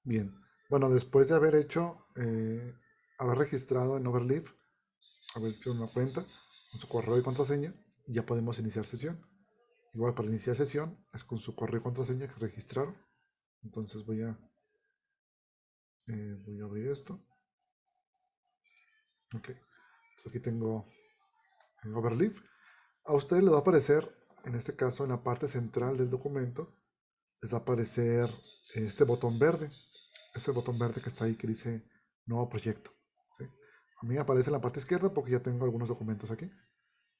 Bien. Bueno, después de haber hecho, haber registrado en Overleaf, haber hecho una cuenta con su correo y contraseña, ya podemos iniciar sesión. Igual para iniciar sesión es con su correo y contraseña que registraron. Entonces voy a abrir esto. Ok. Aquí tengo en Overleaf. A ustedes les va a aparecer, en este caso en la parte central del documento, les va a aparecer este botón verde. Ese botón verde que está ahí que dice nuevo proyecto. ¿Sí? A mí me aparece en la parte izquierda porque ya tengo algunos documentos aquí.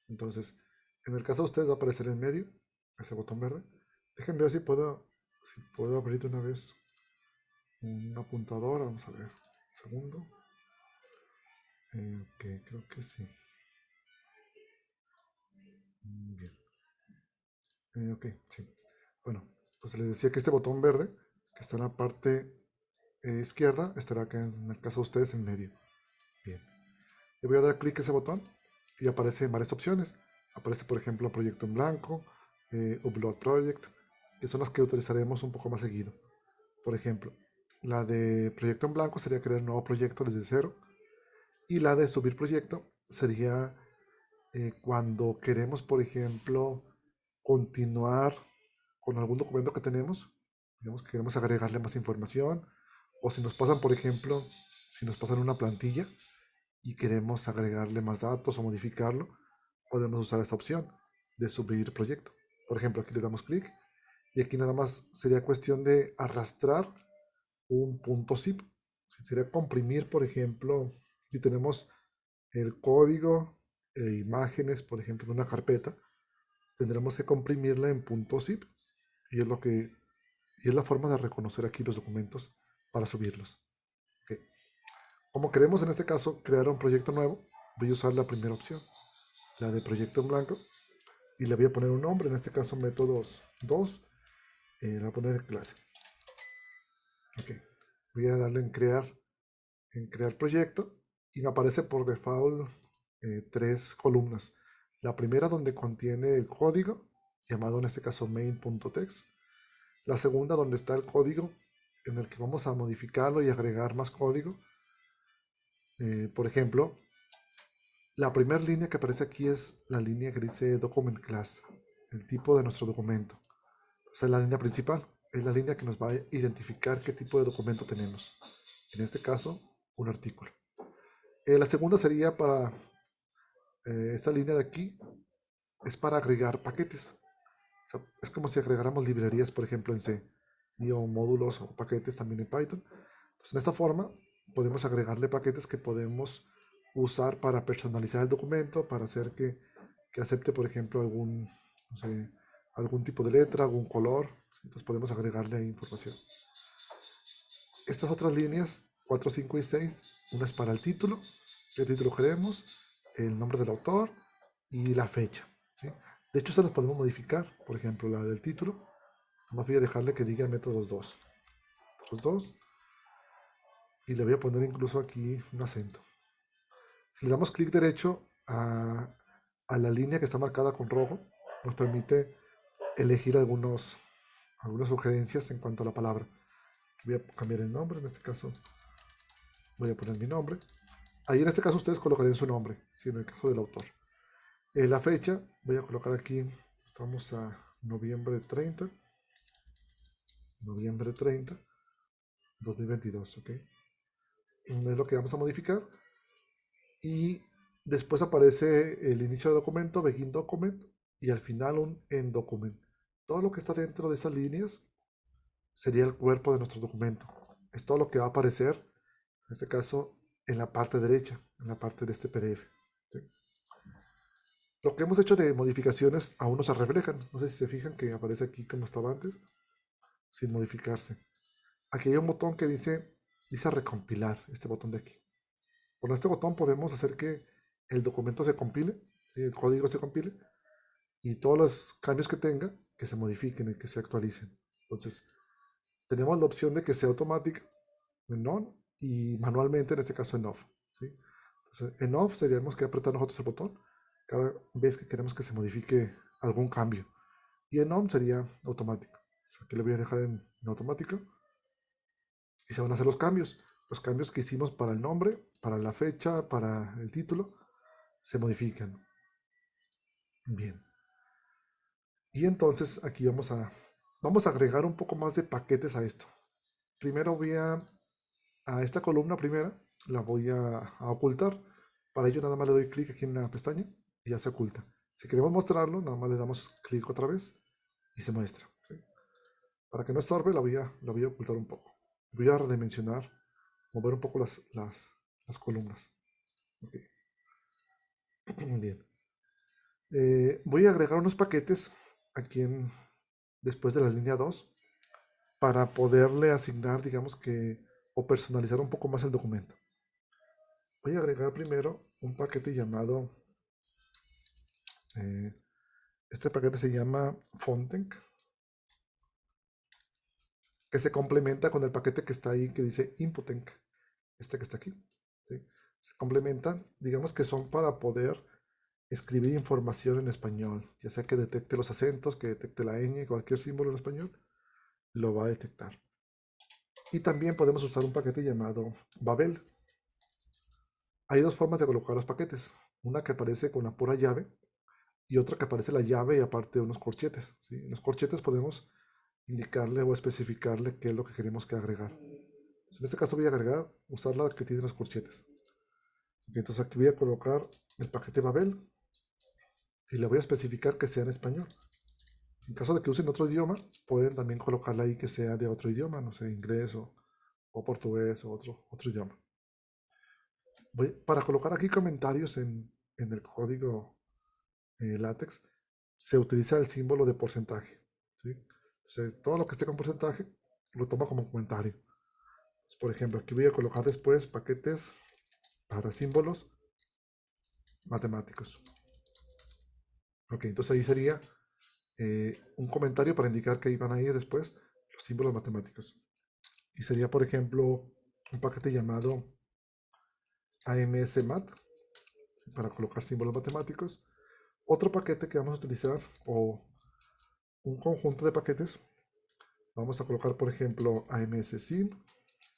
Entonces, en el caso de ustedes va a aparecer en medio ese botón verde. Déjenme ver si puedo abrir de una vez un apuntador. Vamos a ver. Un segundo. Ok, creo que sí. Bien. Ok, sí. Bueno, entonces les decía que este botón verde, que está en la parte izquierda, estará acá en el caso de ustedes en medio. Bien. Le voy a dar clic a ese botón y aparecen varias opciones. Aparece, por ejemplo, proyecto en blanco, upload project, que son las que utilizaremos un poco más seguido. Por ejemplo, la de proyecto en blanco sería crear un nuevo proyecto desde cero. Y la de subir proyecto sería cuando queremos, por ejemplo, continuar con algún documento que tenemos. Digamos que queremos agregarle más información. O si nos pasan, por ejemplo, si nos pasan una plantilla y queremos agregarle más datos o modificarlo, podemos usar esta opción de subir proyecto. Por ejemplo, aquí le damos clic y aquí nada más sería cuestión de arrastrar un punto zip. Sería comprimir, por ejemplo, si tenemos el código e imágenes, por ejemplo, en una carpeta, tendremos que comprimirla en punto zip y es la forma de reconocer aquí los documentos para subirlos. Okay. Como queremos en este caso crear un proyecto nuevo, voy a usar la primera opción, la de proyecto en blanco, y le voy a poner un nombre, en este caso métodos 2, le voy a poner clase. Okay. Voy a darle en crear proyecto y me aparece por default tres columnas. La primera donde contiene el código, llamado en este caso main.txt. La segunda donde está el código en el que vamos a modificarlo y agregar más código. Por ejemplo, la primera línea que aparece aquí es la línea que dice document class, el tipo de nuestro documento. Esa es la línea principal, es la línea que nos va a identificar qué tipo de documento tenemos. En este caso, un artículo. La segunda sería para esta línea de aquí, es para agregar paquetes. O sea, es como si agregáramos librerías, por ejemplo, en C, y o módulos o paquetes también en Python. Pues en esta forma podemos agregarle paquetes que podemos usar para personalizar el documento, para hacer que acepte, por ejemplo, no sé, algún tipo de letra, algún color. Entonces podemos agregarle ahí información. Estas otras líneas, 4, 5 y 6, una es para el título, qué título queremos, el nombre del autor y la fecha. ¿Sí? De hecho, se las podemos modificar. Por ejemplo, la del título, más voy a dejarle que diga métodos 2. Métodos 2. Y le voy a poner incluso aquí un acento. Si le damos clic derecho a la línea que está marcada con rojo, nos permite elegir algunas sugerencias en cuanto a la palabra. Voy a cambiar el nombre, en este caso voy a poner mi nombre. Ahí en este caso ustedes colocarían su nombre, si en el caso del autor. La fecha, voy a colocar aquí, estamos a noviembre 30, noviembre 30, 2022, ¿ok? Es lo que vamos a modificar. Y después aparece el inicio de documento, begin document, y al final un end document. Todo lo que está dentro de esas líneas sería el cuerpo de nuestro documento. Es todo lo que va a aparecer, en este caso, en la parte derecha, en la parte de este PDF. ¿Sí? Lo que hemos hecho de modificaciones aún no se reflejan. No sé si se fijan que aparece aquí como estaba antes, sin modificarse. Aquí hay un botón que dice recompilar, este botón de aquí. Con este botón podemos hacer que el documento se compile, ¿sí? El código se compile, y todos los cambios que tenga, que se modifiquen y que se actualicen. Entonces, tenemos la opción de que sea automático en on y manualmente, en este caso en off. ¿Sí? Entonces, en off seríamos que apretar nosotros el botón cada vez que queremos que se modifique algún cambio. Y en on sería automático. O sea, aquí le voy a dejar en automático. y se van a hacer los cambios. Los cambios que hicimos para el nombre, para la fecha, para el título, se modifican. Bien. Y entonces aquí vamos a agregar un poco más de paquetes a esto. Primero a esta columna primera, la voy a ocultar. Para ello nada más le doy clic aquí en la pestaña y ya se oculta. Si queremos mostrarlo, nada más le damos clic otra vez y se muestra. ¿Sí? Para que no estorbe, la voy a ocultar un poco. Voy a redimensionar, mover un poco las columnas. Okay. Bien. Voy a agregar unos paquetes aquí después de la línea 2 para poderle asignar, digamos que, o personalizar un poco más el documento. Voy a agregar primero un paquete llamado, este paquete se llama Fontenc, que se complementa con el paquete que está ahí que dice Inputenc, este que está aquí. ¿Sí? Se complementan, digamos que son para poder escribir información en español, ya sea que detecte los acentos, que detecte la ñ, cualquier símbolo en español, lo va a detectar. Y también podemos usar un paquete llamado Babel. Hay dos formas de colocar los paquetes. Una que aparece con la pura llave y otra que aparece la llave y aparte unos corchetes. ¿Sí? En los corchetes podemos indicarle o especificarle qué es lo que queremos que agregar. En este caso voy a agregar, usar la que tiene los corchetes. Entonces aquí voy a colocar el paquete Babel y le voy a especificar que sea en español. En caso de que usen otro idioma, pueden también colocarla ahí que sea de otro idioma, no sé, inglés o portugués o otro idioma. Para colocar aquí comentarios en el código LaTeX, se utiliza el símbolo de porcentaje. ¿Sí? Entonces, todo lo que esté con porcentaje lo toma como comentario. Entonces, por ejemplo, aquí voy a colocar después paquetes para símbolos matemáticos. Ok, entonces ahí sería un comentario para indicar que ahí van a ir después los símbolos matemáticos. Y sería, por ejemplo, un paquete llamado AMSMat para colocar símbolos matemáticos. Otro paquete que vamos a utilizar, o un conjunto de paquetes, vamos a colocar, por ejemplo, AMSSim.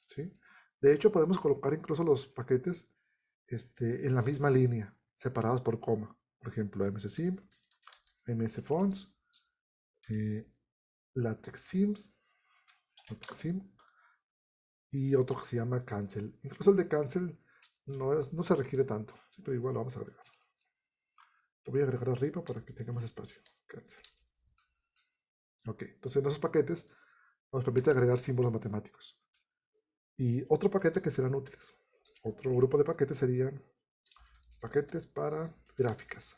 ¿Sí? De hecho, podemos colocar incluso los paquetes en la misma línea, separados por coma. Por ejemplo, AMSSim, AMSFonts, LaTeXSims, y otro que se llama Cancel. Incluso el de Cancel no se requiere tanto, ¿sí? Pero igual lo vamos a agregar. Lo voy a agregar arriba para que tenga más espacio. Cancel. Ok, entonces en esos paquetes nos permite agregar símbolos matemáticos. Y otro paquete que serán útiles. Otro grupo de paquetes serían paquetes para gráficas.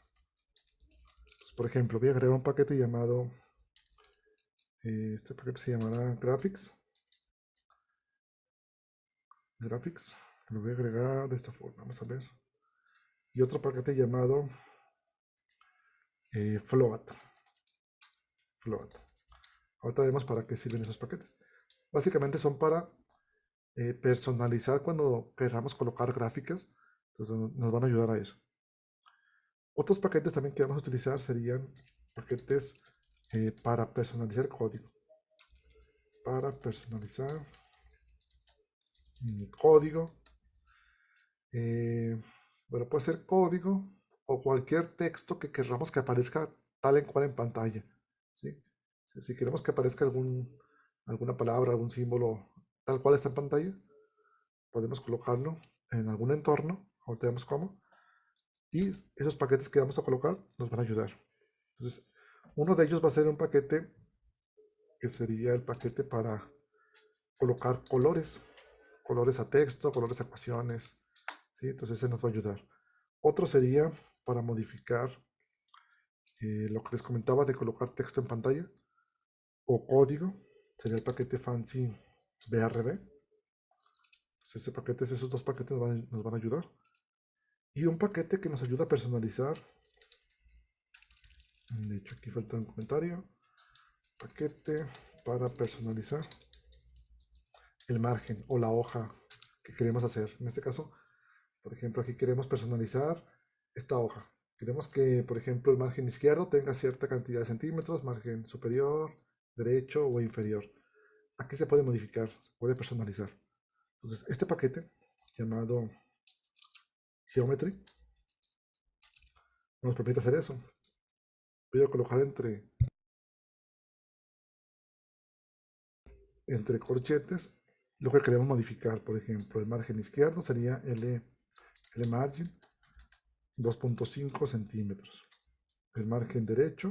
Pues, por ejemplo, voy a agregar un paquete llamado, este paquete se llamará Graphics. Graphics, lo voy a agregar de esta forma, vamos a ver. Y otro paquete llamado Float. Float. Ahorita vemos para qué sirven esos paquetes. Básicamente son para personalizar cuando queramos colocar gráficas. Entonces nos van a ayudar a eso. Otros paquetes también que vamos a utilizar serían paquetes para personalizar código. Para personalizar código. Bueno, puede ser código o cualquier texto que queramos que aparezca tal en cual en pantalla. ¿Sí? Si queremos que aparezca alguna palabra, algún símbolo tal cual está en pantalla, podemos colocarlo en algún entorno. Ahorita vemos cómo. Y esos paquetes que vamos a colocar nos van a ayudar. Entonces, uno de ellos va a ser un paquete que sería el paquete para colocar colores a texto, colores a ecuaciones. ¿Sí? Entonces, ese nos va a ayudar. Otro sería para modificar lo que les comentaba de colocar texto en pantalla o código. Sería el paquete Fancy BRB. Pues esos dos paquetes nos van a ayudar. Y un paquete que nos ayuda a personalizar. De hecho, aquí falta un comentario. Paquete para personalizar el margen o la hoja que queremos hacer. En este caso, por ejemplo, aquí queremos personalizar esta hoja. Queremos que, por ejemplo, el margen izquierdo tenga cierta cantidad de centímetros, margen superior, derecho o inferior. Aquí se puede modificar, se puede personalizar. Entonces, este paquete llamado Geometry nos permite hacer eso. Voy a colocar entre corchetes lo que queremos modificar. Por ejemplo, el margen izquierdo sería L margin 2.5 centímetros. El margen derecho,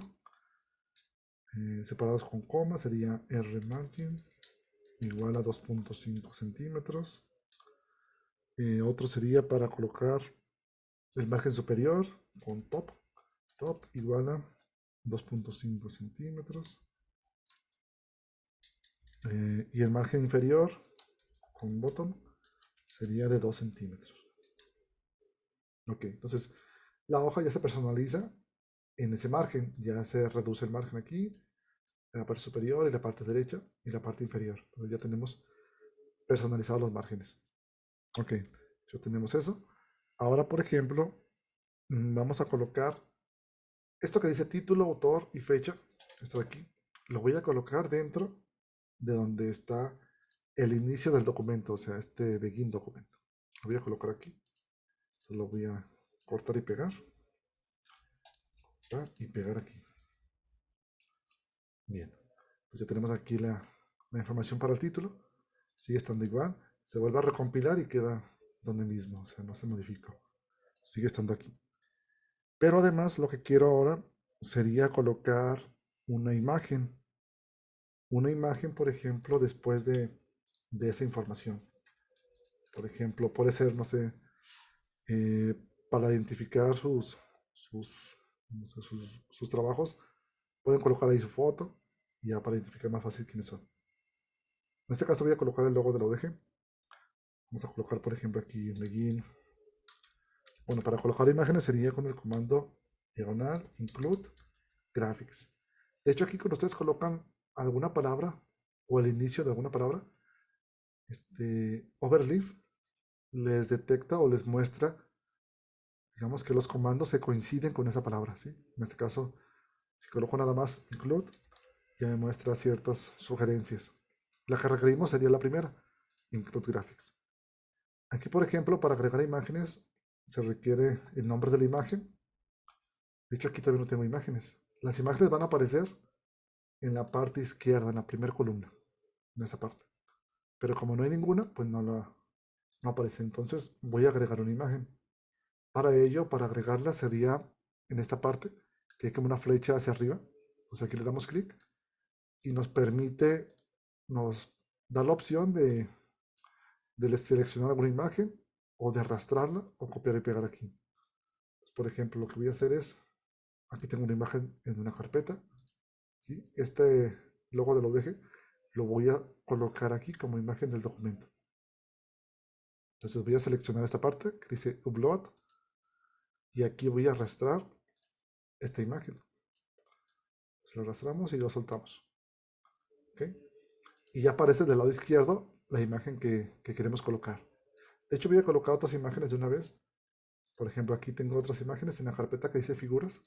separados con coma, sería R margin igual a 2.5 centímetros. Otro sería para colocar el margen superior con top igual a 2.5 centímetros. Y el margen inferior con bottom sería de 2 centímetros. Ok, entonces la hoja ya se personaliza en ese margen. Ya se reduce el margen aquí, en la parte superior y la parte derecha y la parte inferior. Entonces ya tenemos personalizados los márgenes. Ok, ya tenemos eso. Ahora, por ejemplo, vamos a colocar esto que dice título, autor y fecha. Esto de aquí. Lo voy a colocar dentro de donde está el inicio del documento, o sea, este begin documento. Lo voy a colocar aquí. Entonces lo voy a cortar y pegar. Y pegar aquí. Bien. Pues ya tenemos aquí la información para el título. Sigue estando igual. Se vuelve a recompilar y queda donde mismo. O sea, no se modificó. Sigue estando aquí. Pero además lo que quiero ahora sería colocar una imagen. Una imagen, por ejemplo, después de esa información. Por ejemplo, puede ser, no sé, eh, para identificar sus trabajos, pueden colocar ahí su foto y ya para identificar más fácil quiénes son. En este caso voy a colocar el logo de la UDG. Vamos a colocar, por ejemplo, aquí begin. Bueno, para colocar imágenes sería con el comando diagonal include graphics. De hecho, aquí cuando ustedes colocan alguna palabra o el inicio de alguna palabra, Overleaf les detecta o les muestra, digamos que los comandos se coinciden con esa palabra, ¿sí? En este caso, si coloco nada más include, ya me muestra ciertas sugerencias. La que requerimos sería la primera, include graphics. Aquí, por ejemplo, para agregar imágenes, se requiere el nombre de la imagen. De hecho, aquí también no tengo imágenes. Las imágenes van a aparecer en la parte izquierda, en la primera columna, en esa parte. Pero como no hay ninguna, pues no aparece. Entonces voy a agregar una imagen. Para ello, para agregarla sería en esta parte, que hay como una flecha hacia arriba. Pues aquí le damos clic y nos da la opción de seleccionar alguna imagen o de arrastrarla o copiar y pegar aquí. Pues, por ejemplo, lo que voy a hacer es, aquí tengo una imagen en una carpeta, ¿sí? Este logo de lo deje lo voy a colocar aquí como imagen del documento. Entonces voy a seleccionar esta parte que dice Upload y aquí voy a arrastrar esta imagen. Lo arrastramos y lo soltamos. ¿Okay? Y ya aparece del lado izquierdo la imagen que queremos colocar. De hecho voy a colocar otras imágenes de una vez. Por ejemplo, aquí tengo otras imágenes en la carpeta que dice figuras.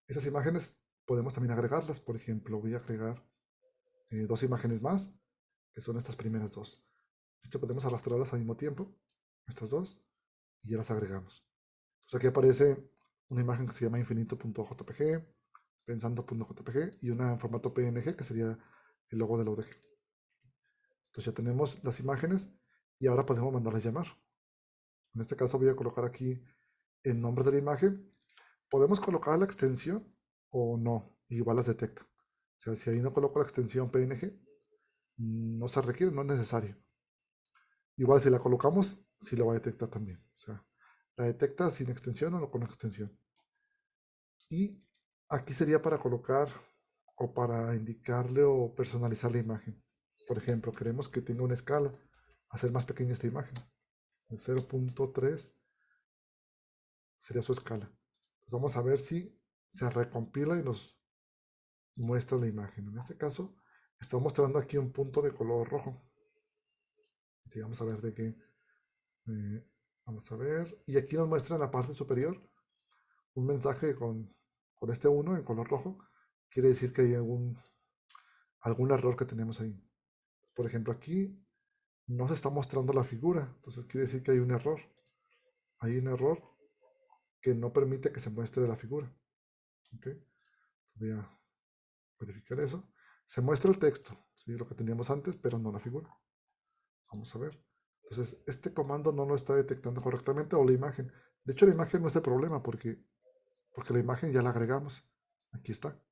Esas imágenes podemos también agregarlas. Por ejemplo, voy a agregar dos imágenes más, que son estas primeras dos. De hecho, podemos arrastrarlas al mismo tiempo, estas dos, y ya las agregamos. Entonces aquí aparece una imagen que se llama infinito.jpg, pensando.jpg y una en formato PNG que sería el logo de la UDG. Entonces ya tenemos las imágenes y ahora podemos mandarlas llamar. En este caso voy a colocar aquí el nombre de la imagen. Podemos colocar la extensión o no, igual las detecta. O sea, si ahí no coloco la extensión PNG, no se requiere, no es necesario. Igual si la colocamos, sí la va a detectar también. O sea, la detecta sin extensión o no con extensión. Y aquí sería para colocar o para indicarle o personalizar la imagen. Por ejemplo, queremos que tenga una escala, hacer más pequeña esta imagen. 0.3 sería su escala. Pues vamos a ver si se recompila y nos muestra la imagen. En este caso, está mostrando aquí un punto de color rojo. Y vamos a ver de qué. Vamos a ver. Y aquí nos muestra en la parte superior un mensaje con este 1 en color rojo. Quiere decir que hay algún error que tenemos ahí. Por ejemplo, aquí no se está mostrando la figura, entonces quiere decir que hay un error. Hay un error que no permite que se muestre la figura. ¿Okay? Voy a verificar eso. Se muestra el texto, ¿sí? Lo que teníamos antes, pero no la figura. Vamos a ver. Entonces, este comando no lo está detectando correctamente o la imagen. De hecho, la imagen no es el problema porque la imagen ya la agregamos. Aquí está,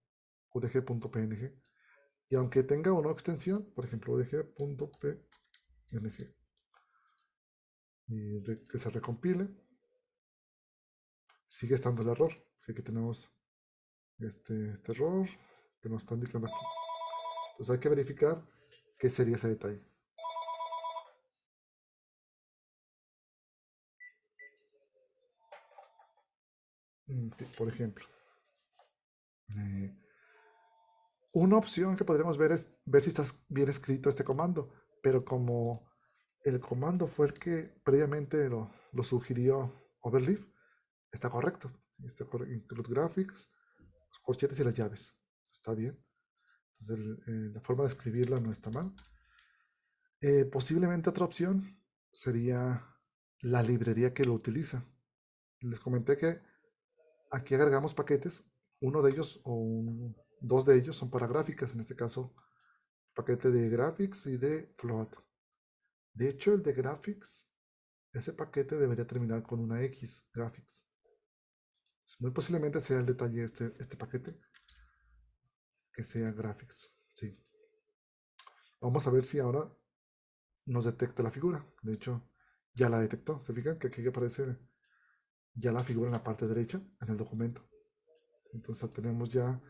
udg.png. Y aunque tenga una extensión, por ejemplo, udg.png, y que se recompile, sigue estando el error. Así que tenemos este error que nos está indicando aquí. Entonces hay que verificar qué sería ese detalle. Por ejemplo, eh, una opción que podríamos ver es ver si está bien escrito este comando, pero como el comando fue el que previamente lo sugirió Overleaf, está correcto. Está include graphics, los corchetes y las llaves. Está bien. Entonces la forma de escribirla no está mal. Posiblemente otra opción sería la librería que lo utiliza. Les comenté que aquí agregamos paquetes. Uno de ellos dos de ellos son para gráficas. En este caso, paquete de graphics y de float. De hecho, el de graphics, ese paquete debería terminar con una X, graphics. Muy posiblemente sea el detalle este paquete, que sea graphics. Sí. Vamos a ver si ahora nos detecta la figura. De hecho, ya la detectó. ¿Se fijan que aquí aparece ya la figura en la parte derecha en el documento? Entonces tenemos ya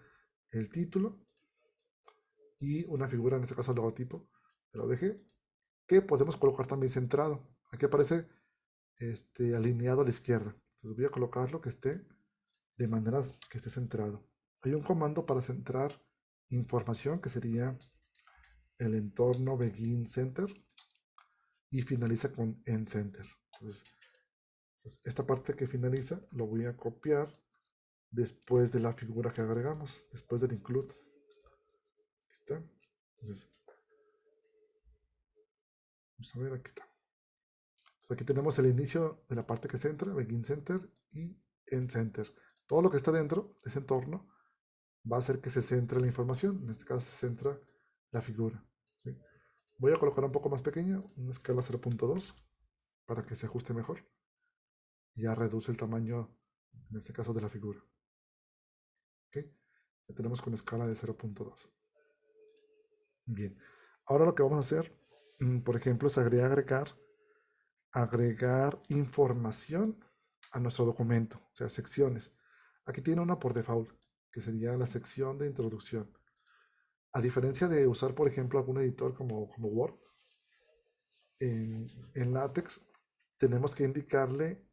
el título y una figura, en este caso el logotipo, lo dejé, que podemos colocar también centrado. Aquí aparece alineado a la izquierda. Entonces voy a colocarlo que esté de manera que esté centrado. Hay un comando para centrar información que sería el entorno begin center y finaliza con end center. Entonces, esta parte que finaliza lo voy a copiar después de la figura que agregamos, después del include. Aquí está. Entonces, vamos a ver, aquí está. Aquí tenemos el inicio de la parte que centra, begin center y end center. Todo lo que está dentro de ese entorno va a hacer que se centre la información. En este caso se centra la figura. ¿Sí? Voy a colocar un poco más pequeña, una escala 0.2, para que se ajuste mejor. Ya reduce el tamaño, en este caso, de la figura. ¿Okay? Ya tenemos con escala de 0.2. Bien. Ahora lo que vamos a hacer, por ejemplo, es agregar información a nuestro documento, o sea, secciones. Aquí tiene una por default, que sería la sección de introducción. A diferencia de usar, por ejemplo, algún editor como Word, en LaTeX tenemos que indicarle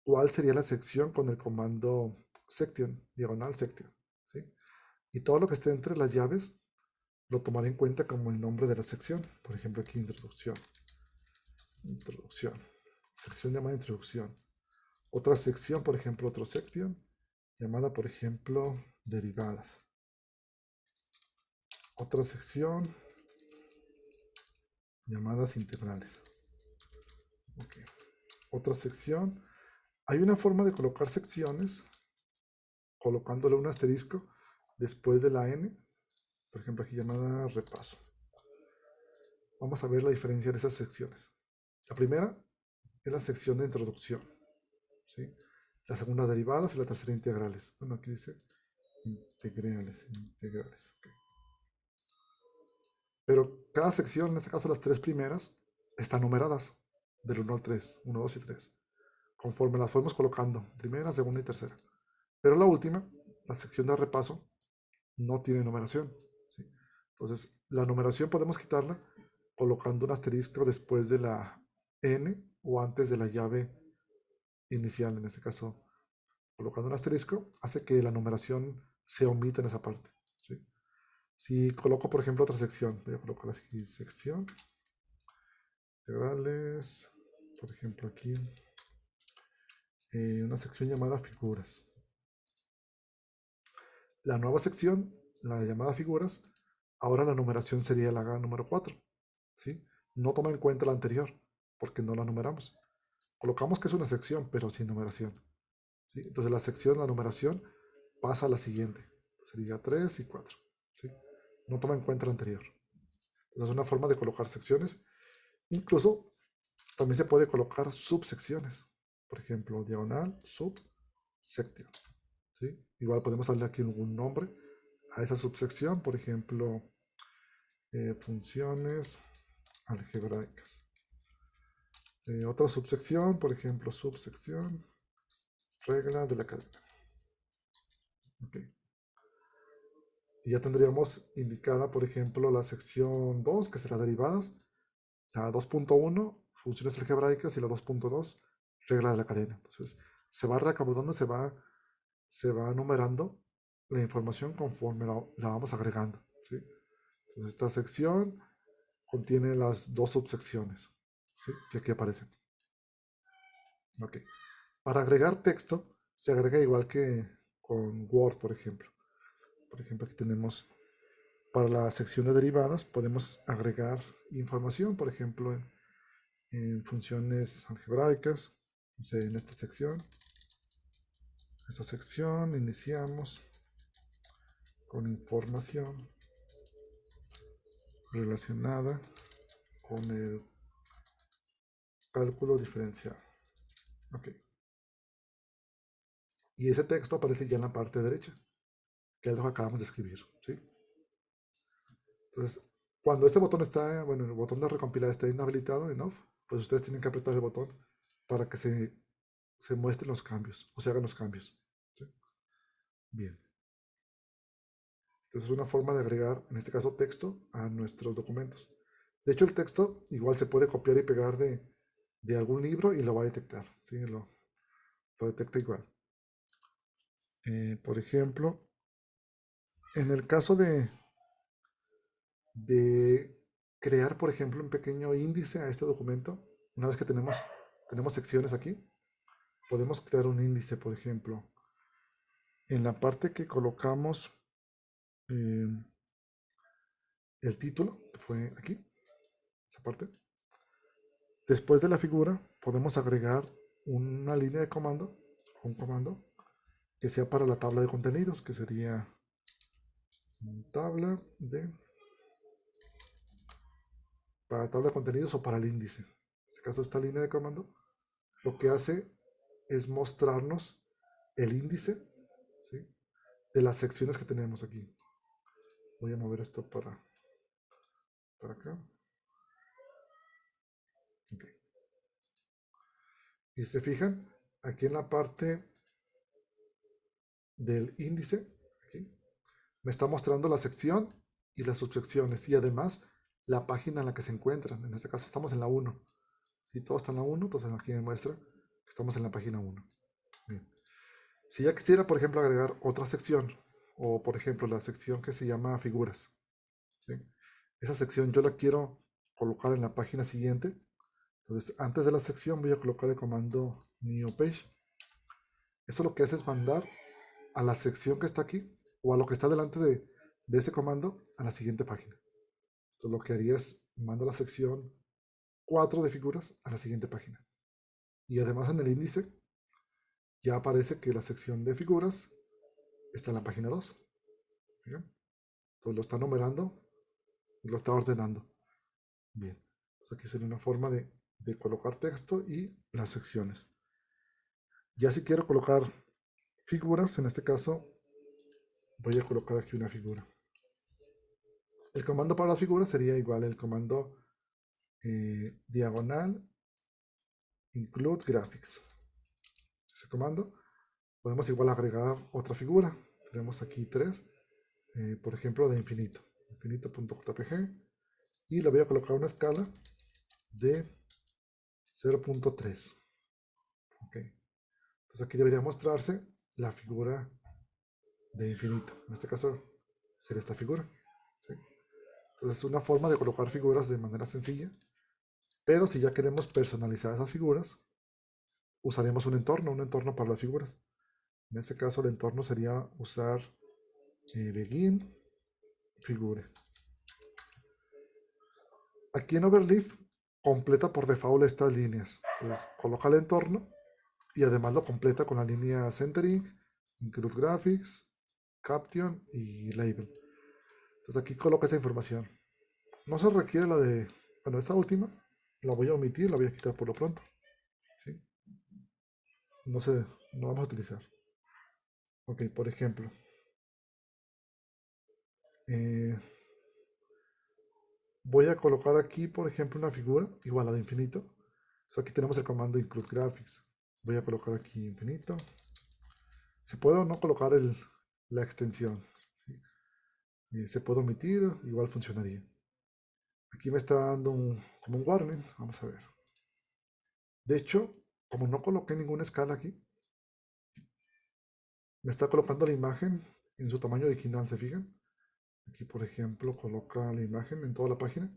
cuál sería la sección con el comando section, diagonal section. ¿Sí? Y todo lo que esté entre las llaves lo tomaré en cuenta como el nombre de la sección. Por ejemplo, aquí introducción. Introducción. Sección llamada introducción. Otra sección, por ejemplo, otro section, llamada, por ejemplo, derivadas. Otra sección, llamadas integrales. Okay. Otra sección. Hay una forma de colocar secciones colocándole un asterisco después de la N, por ejemplo aquí llamada repaso. Vamos a ver la diferencia de esas secciones. La primera es la sección de introducción, ¿sí? La segunda derivadas y la tercera integrales. Bueno, aquí dice integrales. Okay. Pero cada sección, en este caso las tres primeras, están numeradas del 1 al 3, 1, 2 y 3, conforme las fuimos colocando, primera, segunda y tercera. Pero la última, la sección de repaso, no tiene numeración. ¿Sí? Entonces, la numeración podemos quitarla colocando un asterisco después de la N o antes de la llave inicial. En este caso, colocando un asterisco hace que la numeración se omita en esa parte. ¿Sí? Si coloco, por ejemplo, otra sección, voy a colocar aquí sección, integrales, por ejemplo, aquí una sección llamada figuras. La nueva sección, la llamada figuras, Ahora la numeración sería la número 4, ¿sí? No toma en cuenta la anterior, porque no la numeramos. Colocamos que es una sección, pero sin numeración, ¿sí? Entonces la sección, la numeración, pasa a la siguiente. Sería 3 y 4, ¿sí? No toma en cuenta la anterior. Entonces es una forma de colocar secciones. Incluso también se puede colocar subsecciones. Por ejemplo, diagonal, subsection, ¿sí? Igual podemos darle aquí algún nombre a esa subsección, por ejemplo, funciones algebraicas. Otra subsección, por ejemplo, subsección regla de la cadena. Okay. Y ya tendríamos indicada, por ejemplo, la sección 2, que será derivadas, la 2.1, funciones algebraicas, y la 2.2, regla de la cadena. Entonces, se va reacomodando, se va numerando la información conforme la vamos agregando, ¿sí? Entonces, esta sección contiene las dos subsecciones, ¿sí? Que aquí aparecen. Ok. Para agregar texto, se agrega igual que con Word, por ejemplo. Por ejemplo, aquí tenemos, para la sección de derivadas, podemos agregar información, por ejemplo, en funciones algebraicas. No sé, en esta sección iniciamos con información relacionada con el cálculo diferencial. Ok. Y ese texto aparece ya en la parte derecha, que es lo que acabamos de escribir, ¿sí? Entonces, cuando este botón está, bueno, el botón de recompilar está inhabilitado en off, pues ustedes tienen que apretar el botón para que se muestren los cambios, o se hagan los cambios, ¿sí? Bien. Entonces es una forma de agregar, en este caso, texto a nuestros documentos. De hecho, el texto igual se puede copiar y pegar de algún libro y lo va a detectar, ¿sí? Lo detecta igual. Por ejemplo, en el caso de crear, por ejemplo, un pequeño índice a este documento, una vez que tenemos secciones aquí, podemos crear un índice, por ejemplo, en la parte que colocamos eh, el título, que fue aquí, esa parte. Después de la figura, podemos agregar una línea de comando, un comando, que sea para la tabla de contenidos, que sería tabla de, para tabla de contenidos o para el índice. En este caso, esta línea de comando lo que hace es mostrarnos el índice, ¿sí?, de las secciones que tenemos aquí. Voy a mover esto para acá. Okay. Y se fijan, aquí en la parte del índice, aquí, me está mostrando la sección y las subsecciones, y además la página en la que se encuentran. En este caso estamos en la 1. Si todo está en la 1, entonces aquí me muestra que estamos en la página 1. Bien. Si ya quisiera, por ejemplo, agregar otra sección, o por ejemplo la sección que se llama figuras, ¿sí?, esa sección yo la quiero colocar en la página siguiente. Entonces, antes de la sección voy a colocar el comando new page. Eso lo que hace es mandar a la sección que está aquí, o a lo que está delante de ese comando, a la siguiente página. Entonces lo que haría es mando la sección 4 de figuras a la siguiente página. Y además en el índice ya aparece que la sección de figuras está en la página 2. ¿Bien? Entonces lo está numerando y lo está ordenando. Bien. Entonces aquí sería una forma de colocar texto y las secciones. Ya si quiero colocar figuras, en este caso voy a colocar aquí una figura. El comando para las figuras sería igual el comando diagonal include graphics. Ese comando podemos igual agregar otra figura. Tenemos aquí 3, por ejemplo, de infinito, infinito.jpg, y le voy a colocar una escala de 0.3. Ok, entonces aquí debería mostrarse la figura de infinito. En este caso sería esta figura, ¿sí? Entonces es una forma de colocar figuras de manera sencilla, pero si ya queremos personalizar esas figuras, usaremos un entorno para las figuras. En este caso el entorno sería usar begin figure. Aquí en Overleaf completa por default estas líneas. Entonces coloca el entorno y además lo completa con la línea Centering, Include Graphics, Caption y Label. Entonces aquí coloca esa información. No se requiere la de, bueno, esta última la voy a omitir, la voy a quitar por lo pronto. ¿Sí? No sé, no vamos a utilizar. Ok, por ejemplo, eh, voy a colocar aquí, por ejemplo, una figura igual a la de infinito. Entonces aquí tenemos el comando Include Graphics. Voy a colocar aquí infinito. Se puede o no colocar la extensión. ¿Sí? Se puede omitir, igual funcionaría. Aquí me está dando como un warning. Vamos a ver. De hecho, como no coloqué ninguna escala aquí, me está colocando la imagen en su tamaño original, ¿se fijan? Aquí, por ejemplo, coloca la imagen en toda la página.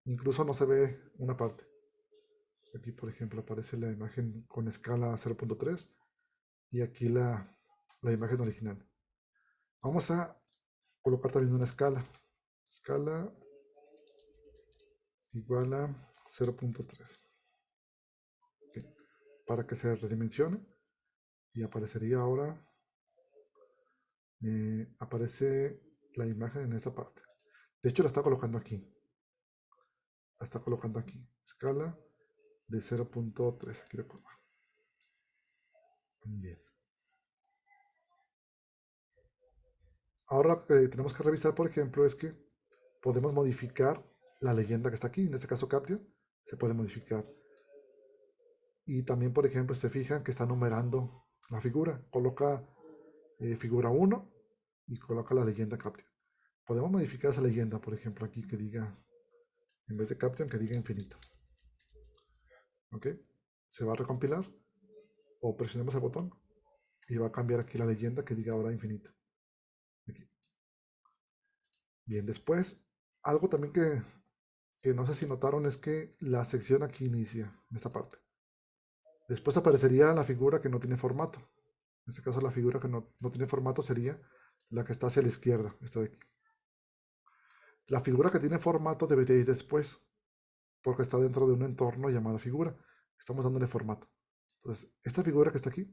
Incluso no se ve una parte. Aquí, por ejemplo, aparece la imagen con escala 0.3 y aquí la imagen original. Vamos a colocar también una escala. Escala igual a 0.3. Okay. Para que se redimensione. Y aparecería ahora, aparece la imagen en esta parte. De hecho, la está colocando aquí. La está colocando aquí. Escala de 0.3. Aquí lo coloco. Bien. Ahora lo que tenemos que revisar, por ejemplo, es que podemos modificar la leyenda que está aquí. En este caso, Caption, se puede modificar. Y también, por ejemplo, se fijan que está numerando la figura. Coloca figura 1 y coloca la leyenda Caption. Podemos modificar esa leyenda, por ejemplo, aquí que diga, en vez de Caption, que diga infinito. ¿Ok? Se va a recompilar o presionemos el botón y va a cambiar aquí la leyenda que diga ahora infinito. Aquí. Bien, después, algo también que no sé si notaron es que la sección aquí inicia en esta parte. Después aparecería la figura que no tiene formato. En este caso la figura que no tiene formato sería la que está hacia la izquierda, esta de aquí. La figura que tiene formato debería ir después, porque está dentro de un entorno llamado figura. Estamos dándole formato. Entonces, esta figura que está aquí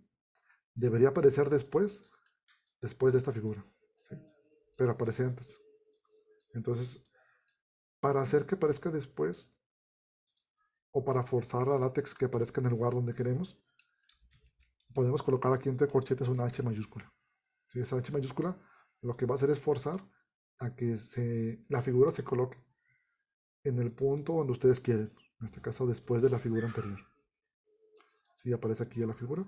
debería aparecer después de esta figura. ¿Sí? Pero aparece antes. Entonces, para hacer que aparezca después, o para forzar a látex que aparezca en el lugar donde queremos, podemos colocar aquí entre corchetes una H mayúscula. ¿Sí? Esa H mayúscula lo que va a hacer es forzar a que la figura se coloque en el punto donde ustedes quieren. En este caso, después de la figura anterior. ¿Sí? Aparece aquí ya la figura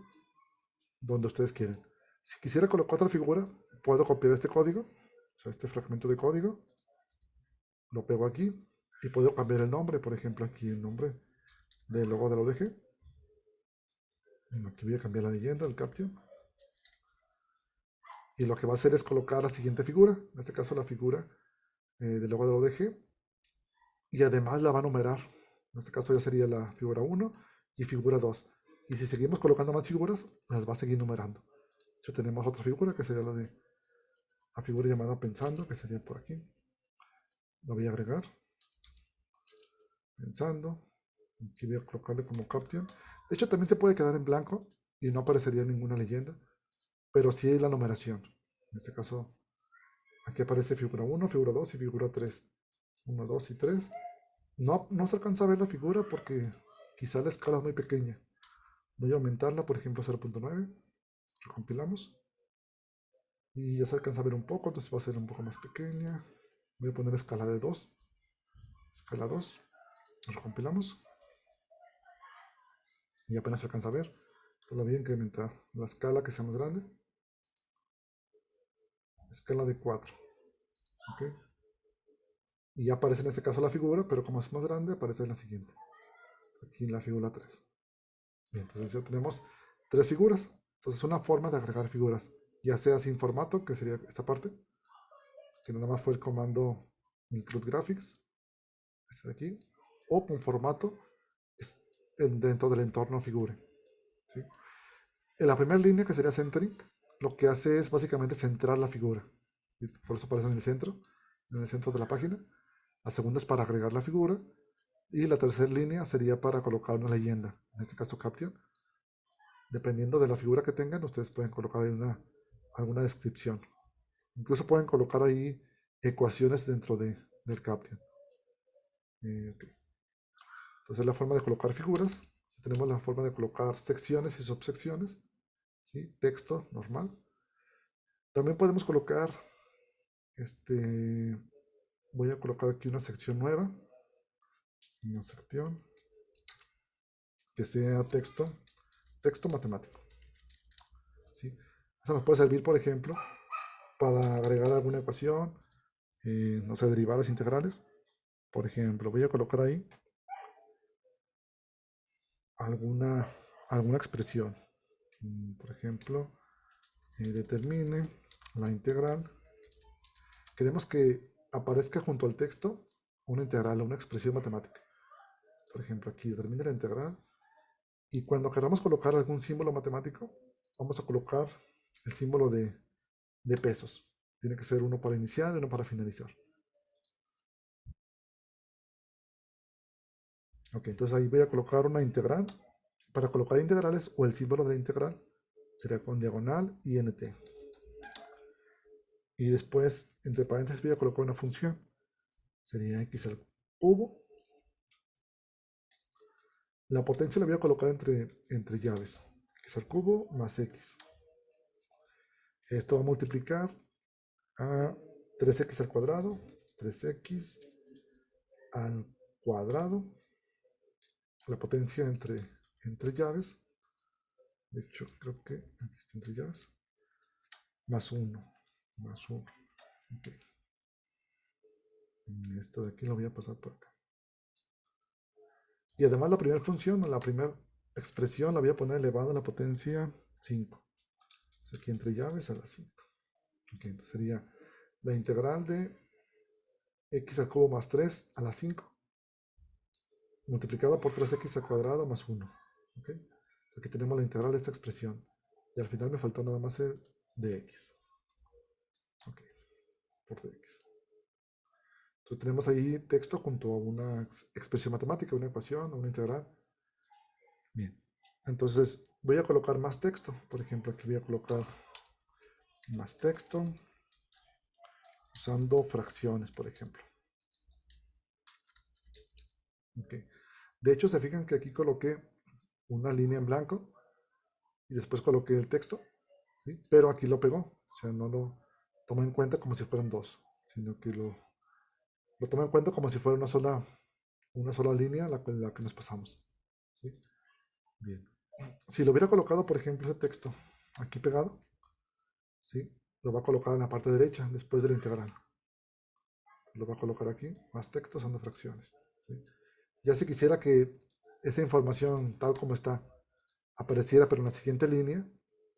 donde ustedes quieren. Si quisiera colocar otra figura, puedo copiar este código, o sea, este fragmento de código, lo pego aquí y puedo cambiar el nombre, por ejemplo, aquí el nombre del logo de la ODG. Aquí voy a cambiar la leyenda, el caption. Y lo que va a hacer es colocar la siguiente figura, en este caso la figura del logo de la ODG, y además la va a numerar. En este caso ya sería la figura 1 y figura 2. Y si seguimos colocando más figuras, las va a seguir numerando. Ya tenemos otra figura que sería la figura llamada Pensando, que sería por aquí. La voy a agregar. Pensando. Aquí voy a colocarle como caption. De hecho, también se puede quedar en blanco y no aparecería ninguna leyenda, pero sí hay la numeración. En este caso, aquí aparece figura 1, figura 2 y figura 3. 1, 2 y 3. No se alcanza a ver la figura porque quizá la escala es muy pequeña. Voy a aumentarla, por ejemplo, a 0.9. Recompilamos. Y ya se alcanza a ver un poco, entonces va a ser un poco más pequeña. Voy a poner escala de 2. Escala 2. Recompilamos. Y apenas se alcanza a ver. Solo voy a incrementar la escala que sea más grande. Escala de 4. ¿Okay? Y ya aparece en este caso la figura, pero como es más grande, aparece en la siguiente. Aquí en la figura 3. Bien, entonces ya tenemos 3 figuras. Entonces una forma de agregar figuras, ya sea sin formato, que sería esta parte, que nada más fue el comando include graphics, este de aquí, o con formato dentro del entorno figure. ¿Sí? En la primera línea, que sería centering, lo que hace es básicamente centrar la figura. Y por eso aparece en el centro de la página. La segunda es para agregar la figura. Y la tercera línea sería para colocar una leyenda, en este caso caption. Dependiendo de la figura que tengan, ustedes pueden colocar ahí alguna descripción. Incluso pueden colocar ahí ecuaciones dentro del caption. Okay. Entonces la forma de colocar figuras. Tenemos la forma de colocar secciones y subsecciones. ¿Sí? Texto normal. También podemos colocar, voy a colocar aquí una sección nueva. Una sección que sea texto matemático. ¿Sí? Eso nos puede servir, por ejemplo, para agregar alguna ecuación, no sé, derivadas integrales. Por ejemplo, voy a colocar ahí alguna expresión. Por ejemplo, determine la integral. Queremos que aparezca junto al texto una integral o una expresión matemática. Por ejemplo, aquí determine la integral. Y cuando queramos colocar algún símbolo matemático, vamos a colocar el símbolo de pesos. Tiene que ser uno para iniciar y uno para finalizar. Ok, entonces ahí voy a colocar una integral. Para colocar integrales o el símbolo de la integral sería con diagonal y nt. Y después, entre paréntesis, voy a colocar una función. Sería x al cubo. La potencia la voy a colocar entre llaves. X al cubo más x. Esto va a multiplicar a 3x al cuadrado. 3x al cuadrado. La potencia entre llaves. De hecho, creo que aquí está entre llaves. Más 1. Más 1. Ok. Esto de aquí lo voy a pasar por acá. Y además la primera función, o la primera expresión, la voy a poner elevada a la potencia 5. Entonces aquí entre llaves a la 5. Okay, entonces sería la integral de x al cubo más 3 a la 5 multiplicada por 3x al cuadrado más 1. Okay. Aquí tenemos la integral de esta expresión. Y al final me faltó nada más el dx. Ok, por dx. Entonces tenemos ahí texto junto a una expresión matemática, una ecuación, una integral. Bien. Entonces voy a colocar más texto. Por ejemplo, aquí voy a colocar más texto usando fracciones, por ejemplo. Okay. De hecho, se fijan que aquí coloqué una línea en blanco y después coloqué el texto, ¿sí? Pero aquí lo pegó. O sea, no lo tomó en cuenta como si fueran dos, sino que lo tomó en cuenta como si fuera una sola línea la que nos pasamos. ¿Sí? Bien. Si lo hubiera colocado, por ejemplo, ese texto aquí pegado, ¿sí? Lo va a colocar en la parte derecha, después de la integral. Lo va a colocar aquí, más texto usando fracciones. ¿Sí? Ya si quisiera que esa información, tal como está, apareciera, pero en la siguiente línea,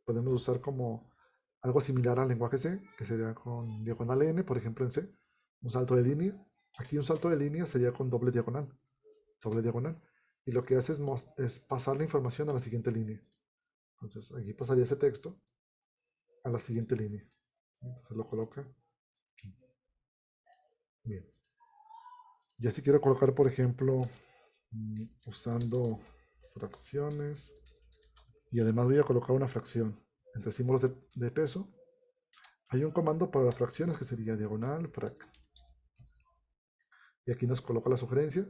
podemos usar como algo similar al lenguaje C, que sería con diagonal n, por ejemplo en C, un salto de línea. Aquí un salto de línea sería con doble diagonal, y lo que hace es pasar la información a la siguiente línea. Entonces aquí pasaría ese texto a la siguiente línea. Entonces lo coloca aquí. Bien. Ya si quiero colocar, por ejemplo, usando fracciones, y además voy a colocar una fracción entre símbolos de peso. Hay un comando para las fracciones que sería diagonal frac. Y aquí nos coloca la sugerencia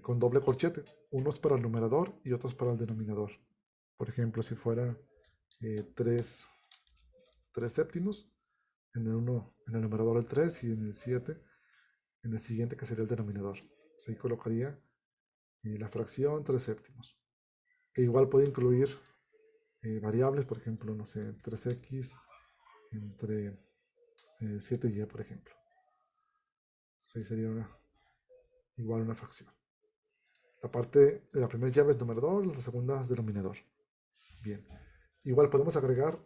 con doble corchete. Unos para el numerador y otros para el denominador. Por ejemplo, si fuera 3 séptimos, en el numerador el 3 y en el 7 en el siguiente que sería el denominador. Entonces ahí colocaría la fracción 3 séptimos. Que igual puede incluir variables, por ejemplo, no sé, 3x entre 7y, por ejemplo. Entonces ahí sería igual una fracción. La parte de la primera llave es numerador, la segunda es denominador. Bien. Igual podemos agregar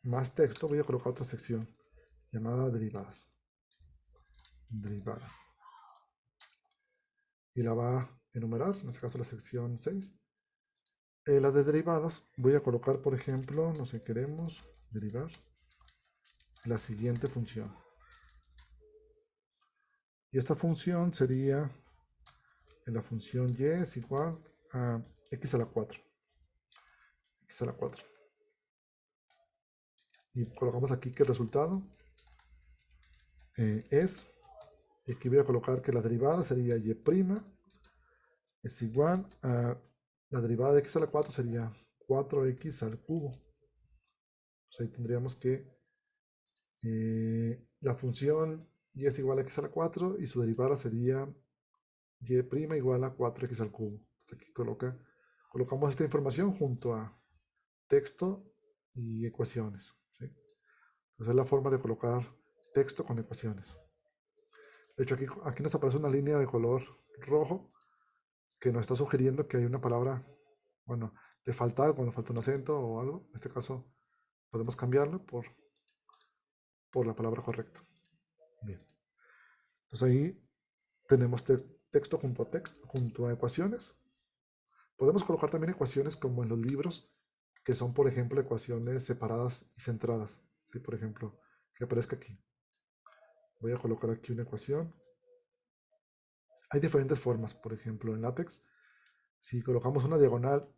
más texto. Voy a colocar otra sección llamada derivadas. Derivadas. Y la va a enumerar, en este caso la sección 6. La de derivadas voy a colocar, por ejemplo, no sé, queremos derivar la siguiente función. Y esta función sería, en la función y es igual a x a la 4. X a la 4. Y colocamos aquí que el resultado es, y aquí voy a colocar que la derivada sería y' es igual a, la derivada de x a la 4 sería 4x al cubo. Pues ahí tendríamos que la función y es igual a x a la 4 y su derivada sería y' igual a 4x al cubo. Entonces aquí colocamos esta información junto a texto y ecuaciones, ¿sí? Entonces es la forma de colocar texto con ecuaciones. De hecho, aquí nos aparece una línea de color rojo que nos está sugiriendo que hay una palabra, bueno, le falta algo, nos falta un acento o algo. En este caso, podemos cambiarlo por la palabra correcta. Bien. Entonces ahí tenemos texto junto a ecuaciones. Podemos colocar también ecuaciones como en los libros, que son, por ejemplo, ecuaciones separadas y centradas. ¿Sí? Por ejemplo, que aparezca aquí. Voy a colocar aquí una ecuación. Hay diferentes formas. Por ejemplo, en LaTeX, si colocamos una diagonal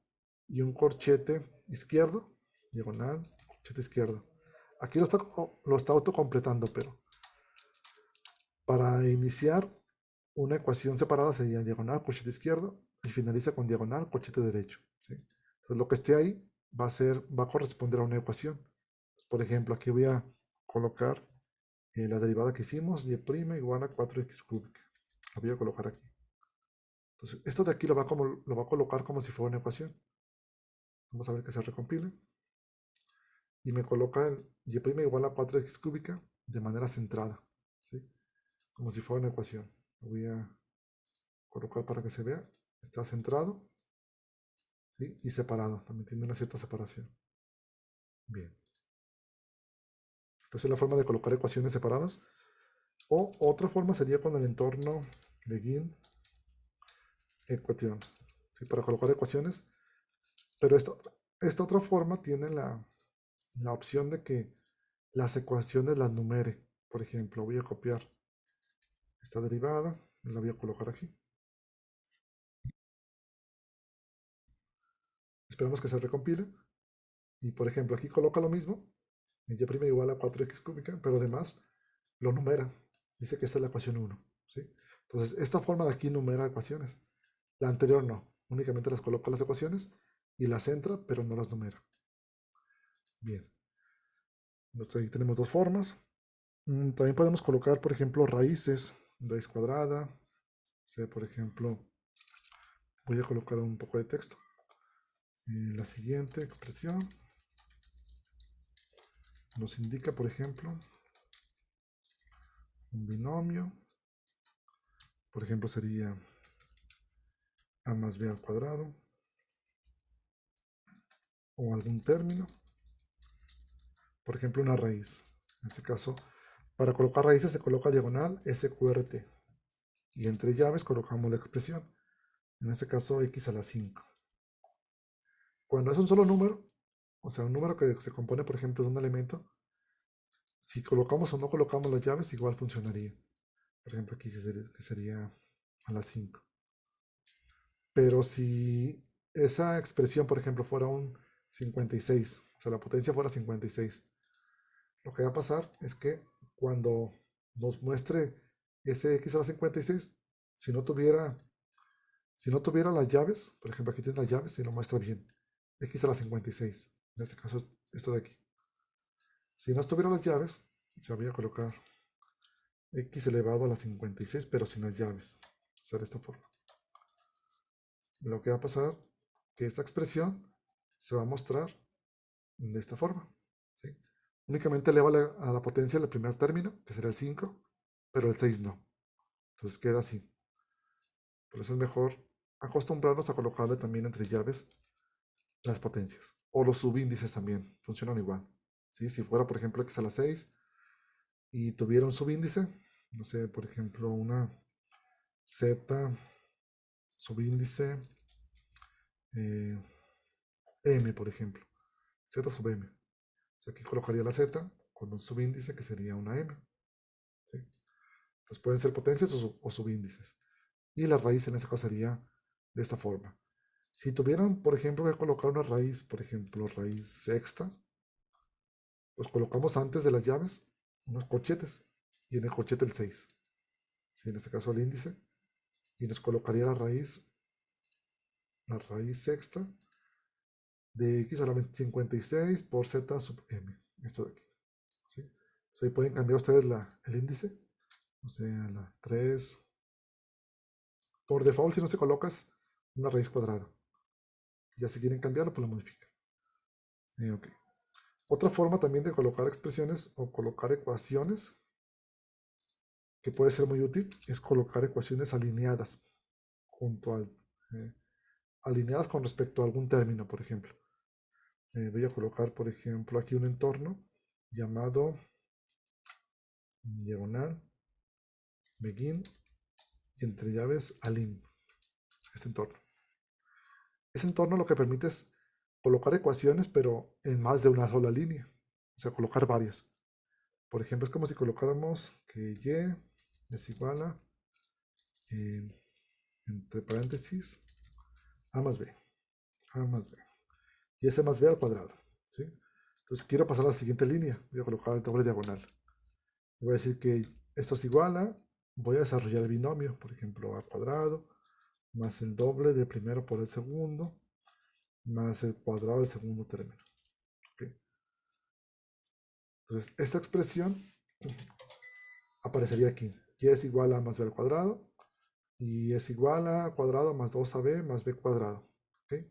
y un corchete izquierdo, diagonal, corchete izquierdo. Aquí lo está autocompletando, pero para iniciar una ecuación separada sería diagonal, corchete izquierdo, y finaliza con diagonal, corchete derecho. ¿Sí? Entonces lo que esté ahí va a corresponder a una ecuación. Por ejemplo, aquí voy a colocar la derivada que hicimos, y' igual a 4x cúbica. La voy a colocar aquí. Entonces, esto de aquí lo va a colocar como si fuera una ecuación. Vamos a ver que se recompile. Y me coloca el y' igual a 4x cúbica de manera centrada. ¿Sí? Como si fuera una ecuación. Lo voy a colocar para que se vea. Está centrado, ¿sí? Y separado. También tiene una cierta separación. Bien. Entonces es la forma de colocar ecuaciones separadas. O otra forma sería con el entorno begin equation. ¿Sí? Para colocar ecuaciones. Pero esta otra forma tiene la opción de que las ecuaciones las numere. Por ejemplo, voy a copiar esta derivada y la voy a colocar aquí. Esperamos que se recompile. Y por ejemplo, aquí coloca lo mismo. Y igual a 4x cúbica, pero además lo numera. Dice que esta es la ecuación 1. ¿Sí? Entonces, esta forma de aquí numera ecuaciones. La anterior no. Únicamente las coloca las ecuaciones y las centra, pero no las numera. Bien. Entonces, ahí tenemos dos formas. También podemos colocar, por ejemplo, raíces. Raíz cuadrada. O sea, por ejemplo, voy a colocar un poco de texto. La siguiente expresión nos indica, por ejemplo, un binomio. Por ejemplo, sería a más b al cuadrado. O algún término. Por ejemplo, una raíz. En este caso, para colocar raíces se coloca diagonal SQRT. Y entre llaves colocamos la expresión. En este caso, x a la 5. Cuando es un solo número, o sea, un número que se compone, por ejemplo, de un elemento, si colocamos o no colocamos las llaves, igual funcionaría. Por ejemplo, aquí que sería a la 5. Pero si esa expresión, por ejemplo, fuera un 56, o sea, la potencia fuera 56, lo que va a pasar es que cuando nos muestre ese x a la 56, si no tuviera las llaves, por ejemplo, aquí tiene las llaves y lo muestra bien, x a la 56, en este caso es esto de aquí. Si no estuviera las llaves, se voy a colocar x elevado a la 56, pero sin las llaves, o sea, de esta forma. Lo que va a pasar que esta expresión se va a mostrar de esta forma, ¿sí? Únicamente eleva a la potencia el primer término, que será el 5, pero el 6 no. Entonces queda así. Por eso es mejor acostumbrarnos a colocarle también entre llaves las potencias. O los subíndices también, funcionan igual. ¿Sí? Si fuera, por ejemplo, x a la 6 y tuviera un subíndice, no sé, por ejemplo, una z subíndice m, por ejemplo. Z sub m. O sea, aquí colocaría la z con un subíndice que sería una m. ¿Sí? Entonces pueden ser potencias o subíndices. Y la raíz en este caso sería de esta forma. Si tuvieran, por ejemplo, que colocar una raíz, por ejemplo, raíz sexta, pues colocamos antes de las llaves unos corchetes y en el corchete el 6. ¿Sí? En este caso el índice. Y nos colocaría la raíz sexta de x a la 56 por z sub m. Esto de aquí. ¿Sí? Entonces ahí pueden cambiar ustedes el índice. O sea, la 3. Por default, si no se colocas una raíz cuadrada. Ya si quieren cambiarlo, pues lo modifican. Ok. Otra forma también de colocar expresiones o colocar ecuaciones que puede ser muy útil es colocar ecuaciones alineadas junto al alineadas con respecto a algún término, por ejemplo. Voy a colocar, por ejemplo, aquí un entorno llamado diagonal begin y entre llaves align. Este entorno. Ese entorno lo que permite es colocar ecuaciones, pero en más de una sola línea. O sea, colocar varias. Por ejemplo, es como si colocáramos que y es igual a, entre paréntesis, a más b, a más b. Y ese más b al cuadrado. ¿Sí? Entonces quiero pasar a la siguiente línea. Voy a colocar el doble diagonal. Voy a decir que esto es igual a, voy a desarrollar el binomio, por ejemplo, a cuadrado, más el doble de primero por el segundo, más el cuadrado del segundo término. ¿Okay? Entonces, esta expresión aparecería aquí. Y es igual a más b al cuadrado, y es igual a cuadrado más 2ab más b cuadrado. ¿Okay?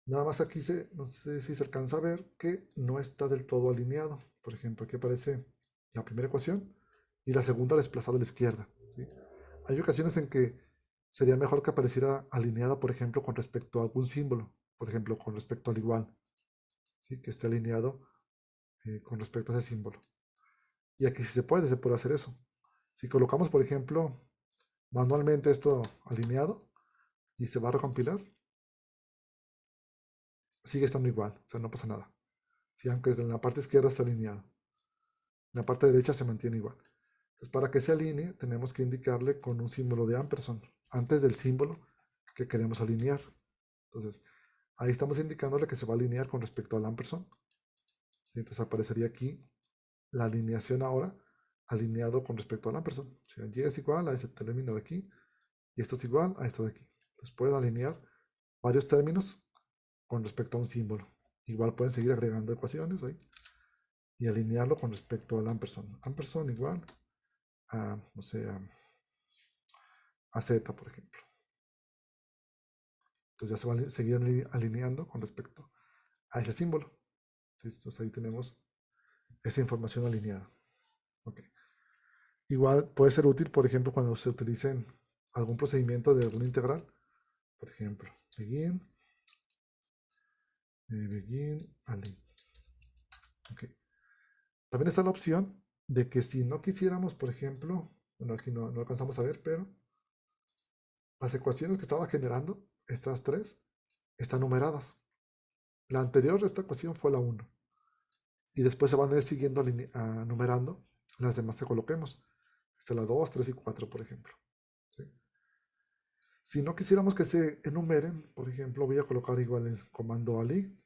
Nada más aquí no sé si se alcanza a ver que no está del todo alineado. Por ejemplo, aquí aparece la primera ecuación y la segunda desplazada a la izquierda. ¿Sí? Hay ocasiones en que sería mejor que apareciera alineada, por ejemplo, con respecto a algún símbolo. Por ejemplo, con respecto al igual. ¿Sí? Que esté alineado con respecto a ese símbolo. Y aquí sí se puede hacer eso. Si colocamos, por ejemplo, manualmente esto alineado y se va a recompilar, sigue estando igual, o sea, no pasa nada. Si aunque en la parte izquierda está alineado, en la parte derecha se mantiene igual. Entonces, para que se alinee, tenemos que indicarle con un símbolo de ampersand antes del símbolo que queremos alinear. Entonces, ahí estamos indicándole que se va a alinear con respecto al ampersand. Entonces aparecería aquí la alineación ahora, alineado con respecto al ampersand. O sea, y es igual a este término de aquí, y esto es igual a esto de aquí. Entonces pueden alinear varios términos con respecto a un símbolo. Igual pueden seguir agregando ecuaciones ahí y alinearlo con respecto al ampersand. Ampersand igual a, no sé, a z, por ejemplo. Entonces ya se va a seguir alineando con respecto a ese símbolo. Entonces ahí tenemos esa información alineada. Okay. Igual puede ser útil, por ejemplo, cuando se utilicen algún procedimiento de alguna integral. Por ejemplo, begin, align. Okay. También está la opción de que si no quisiéramos, por ejemplo, bueno, aquí no alcanzamos a ver, pero las ecuaciones que estaba generando, estas tres, están numeradas. La anterior, esta ecuación, fue la 1. Y después se van a ir siguiendo numerando las demás que coloquemos. Esta es la 2, 3 y 4, por ejemplo. ¿Sí? Si no quisiéramos que se enumeren, por ejemplo, voy a colocar igual el comando align,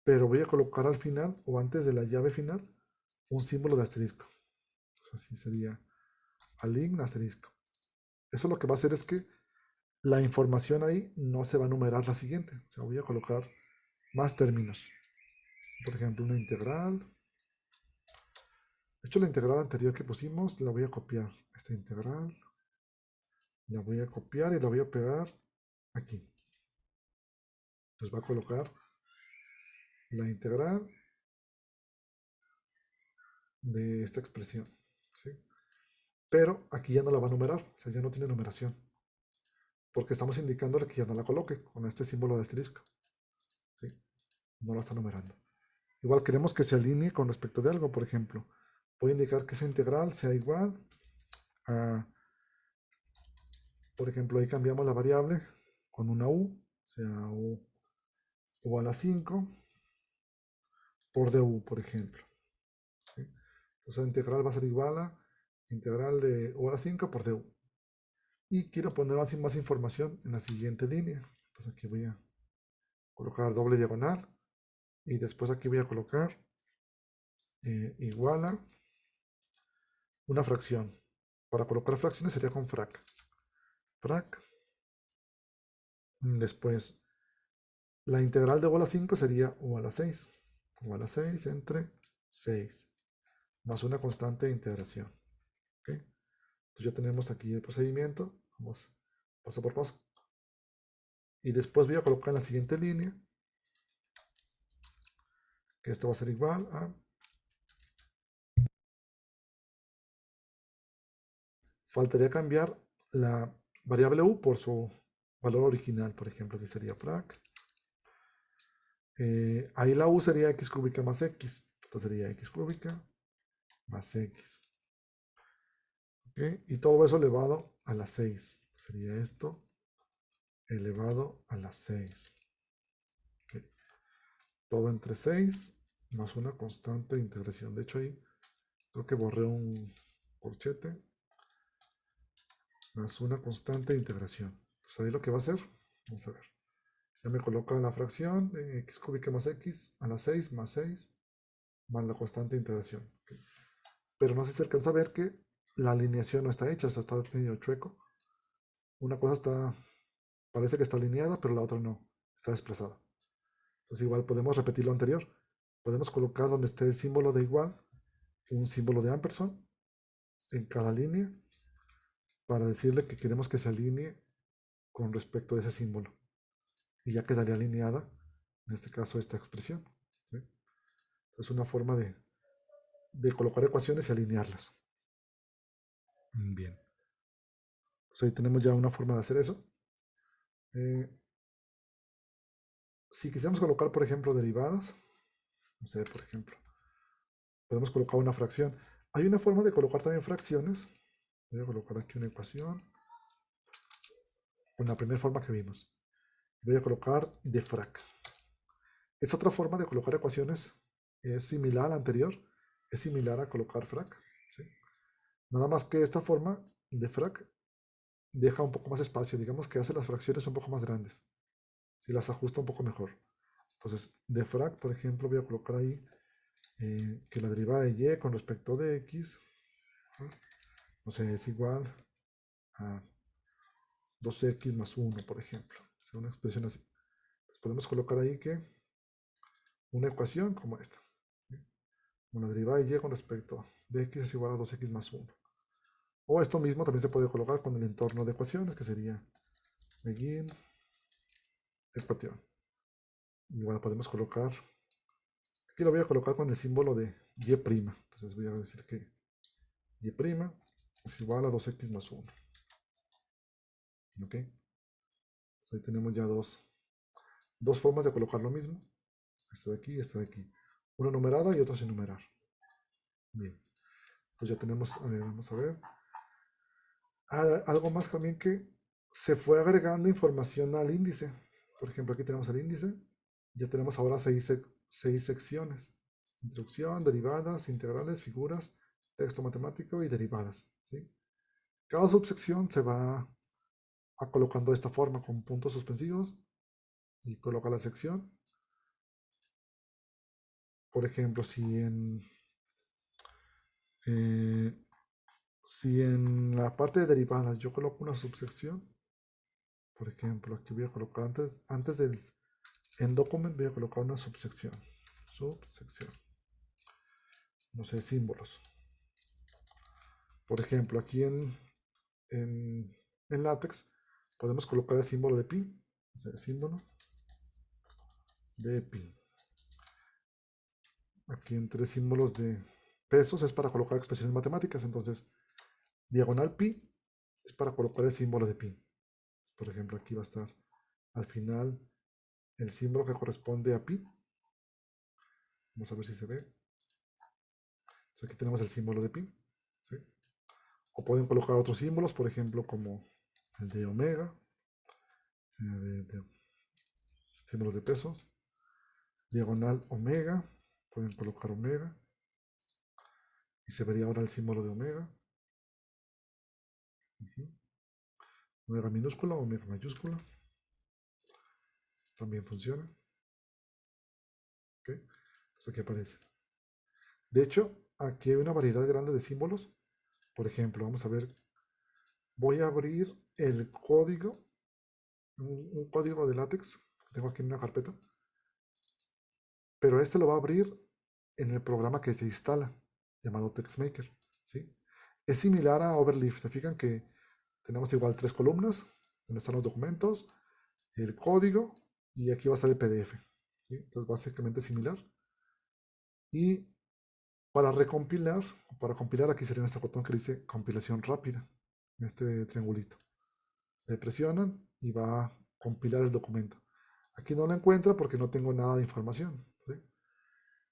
pero voy a colocar al final o antes de la llave final un símbolo de asterisco. Así sería align asterisco. Eso lo que va a hacer es que la información ahí no se va a numerar la siguiente. O sea, voy a colocar más términos. Por ejemplo, una integral. De hecho, la integral anterior que pusimos la voy a copiar. Esta integral la voy a copiar y la voy a pegar aquí. Entonces va a colocar la integral de esta expresión. ¿Sí? Pero aquí ya no la va a numerar. O sea, ya no tiene numeración. Porque estamos indicándole que ya no la coloque con este símbolo de asterisco. ¿Sí? No la está numerando. Igual queremos que se alinee con respecto de algo. Por ejemplo, voy a indicar que esa integral sea igual a, por ejemplo, ahí cambiamos la variable con una u, o sea, u a la 5 por du, por ejemplo. ¿Sí? Entonces la integral va a ser igual a integral de u a la 5 por du. Y quiero poner más información en la siguiente línea. Entonces aquí voy a colocar doble diagonal. Y después aquí voy a colocar igual a una fracción. Para colocar fracciones sería con frac. Frac. Después, la integral de u a la 5 sería u a la 6. U a la 6 entre 6. Más una constante de integración. ¿Okay? Entonces ya tenemos aquí el procedimiento. Vamos paso por paso. Y después voy a colocar en la siguiente línea que esto va a ser igual a... Faltaría cambiar la variable u por su valor original. Por ejemplo, aquí sería frac. Ahí la u sería x cúbica más x. Entonces sería x cúbica más x. ¿Okay? Y todo eso elevado a la 6. Sería esto elevado a la 6. ¿Okay? Todo entre 6 más una constante de integración. De hecho ahí creo que borré un corchete. Más una constante de integración. Pues ahí lo que va a hacer, vamos a ver. Ya me coloca la fracción de x cúbica más x a la 6 más 6 más la constante de integración. ¿Okay? Pero no sé si se alcanza a ver que la alineación no está hecha, o sea, está medio chueco. Una cosa está, parece que está alineada, pero la otra no, está desplazada. Entonces igual podemos repetir lo anterior. Podemos colocar donde esté el símbolo de igual, un símbolo de ampersand en cada línea para decirle que queremos que se alinee con respecto a ese símbolo. Y ya quedaría alineada, en este caso, esta expresión. ¿Sí? Es una forma de colocar ecuaciones y alinearlas. Bien. Pues ahí tenemos ya una forma de hacer eso. Si quisiéramos colocar, por ejemplo, derivadas, no sé, por ejemplo, podemos colocar una fracción. Hay una forma de colocar también fracciones. Voy a colocar aquí una ecuación con la primera forma que vimos. Voy a colocar de frac. Esta otra forma de colocar ecuaciones es similar a la anterior, es similar a colocar frac. ¿Sí? Nada más que esta forma de frac deja un poco más espacio, digamos que hace las fracciones un poco más grandes, si las ajusta un poco mejor. Entonces, de frac, por ejemplo, voy a colocar ahí que la derivada de y con respecto de x, no sé, es igual a 2x más 1, por ejemplo. O sea, una expresión así. Pues podemos colocar ahí que una ecuación como esta. ¿Sí? Una derivada de y con respecto de x es igual a 2x más 1. O esto mismo también se puede colocar con el entorno de ecuaciones, que sería begin ecuación. Igual podemos colocar, aquí lo voy a colocar con el símbolo de y'. Entonces voy a decir que y' es igual a 2x más 1. ¿Ok? Ahí tenemos ya dos formas de colocar lo mismo. Esta de aquí y esta de aquí. Una numerada y otra sin numerar. Bien. Pues ya tenemos, a ver, vamos a ver. Algo más también que se fue agregando información al índice. Por ejemplo, aquí tenemos el índice. Ya tenemos ahora seis secciones. Introducción, derivadas, integrales, figuras, texto matemático y derivadas. ¿Sí? Cada subsección se va a colocando de esta forma con puntos suspensivos y coloca la sección. Por ejemplo, eh, si en la parte de derivadas yo coloco una subsección, por ejemplo, aquí voy a colocar antes del en document voy a colocar una subsección. Subsección. No sé, símbolos. Por ejemplo, aquí en LaTeX podemos colocar el símbolo de pi. O sea, el símbolo de pi. Aquí entre símbolos de pesos es para colocar expresiones matemáticas. Entonces, diagonal pi es para colocar el símbolo de pi. Por ejemplo, aquí va a estar al final el símbolo que corresponde a pi. Vamos a ver si se ve. Entonces, aquí tenemos el símbolo de pi. ¿Sí? O pueden colocar otros símbolos, por ejemplo, como el de omega, de símbolos de pesos. Diagonal omega, pueden colocar omega. Y se vería ahora el símbolo de omega. Omega minúscula, omega mayúscula. También funciona. ¿Ok? Entonces aquí aparece. De hecho, aquí hay una variedad grande de símbolos. Por ejemplo, vamos a ver. Voy a abrir el código, un código de látex que tengo aquí en una carpeta. Pero este lo va a abrir en el programa que se instala, llamado TextMaker. ¿Sí? Es similar a Overleaf. Se fijan que tenemos igual 3 columnas, donde están los documentos, el código, y aquí va a estar el PDF. ¿Sí? Entonces, básicamente similar. Y para recompilar, para compilar, aquí sería este botón que dice compilación rápida, este triangulito. Le presionan y va a compilar el documento. Aquí no lo encuentra porque no tengo nada de información. ¿Sí?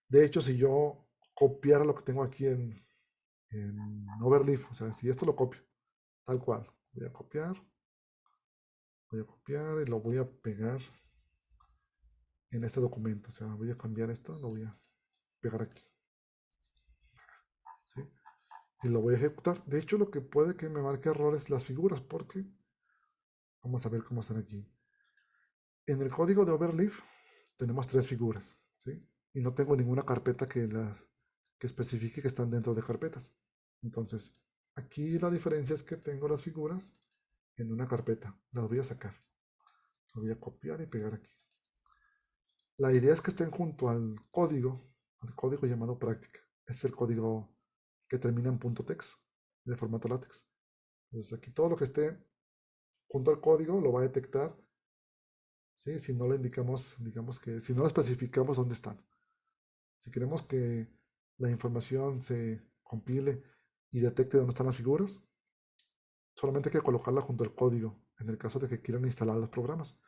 De hecho, si yo copiara lo que tengo aquí en Overleaf, o sea, si esto lo copio, tal cual, voy a copiar y lo voy a pegar en este documento. O sea, voy a cambiar esto, lo voy a pegar aquí. ¿Sí? Y lo voy a ejecutar. De hecho, lo que puede que me marque errores las figuras, porque vamos a ver cómo están aquí. En el código de Overleaf tenemos 3 figuras, ¿sí? Y no tengo ninguna carpeta que especifique que están dentro de carpetas. Entonces, aquí la diferencia es que tengo las figuras en una carpeta. Las voy a sacar. Las voy a copiar y pegar aquí. La idea es que estén junto al código llamado práctica. Este es el código que termina en .text de formato látex. Entonces aquí todo lo que esté junto al código lo va a detectar, ¿sí? Si no le indicamos, digamos que si no le especificamos dónde están. Si queremos que la información se compile y detecte dónde están las figuras, solamente hay que colocarla junto al código, en el caso de que quieran instalar los programas,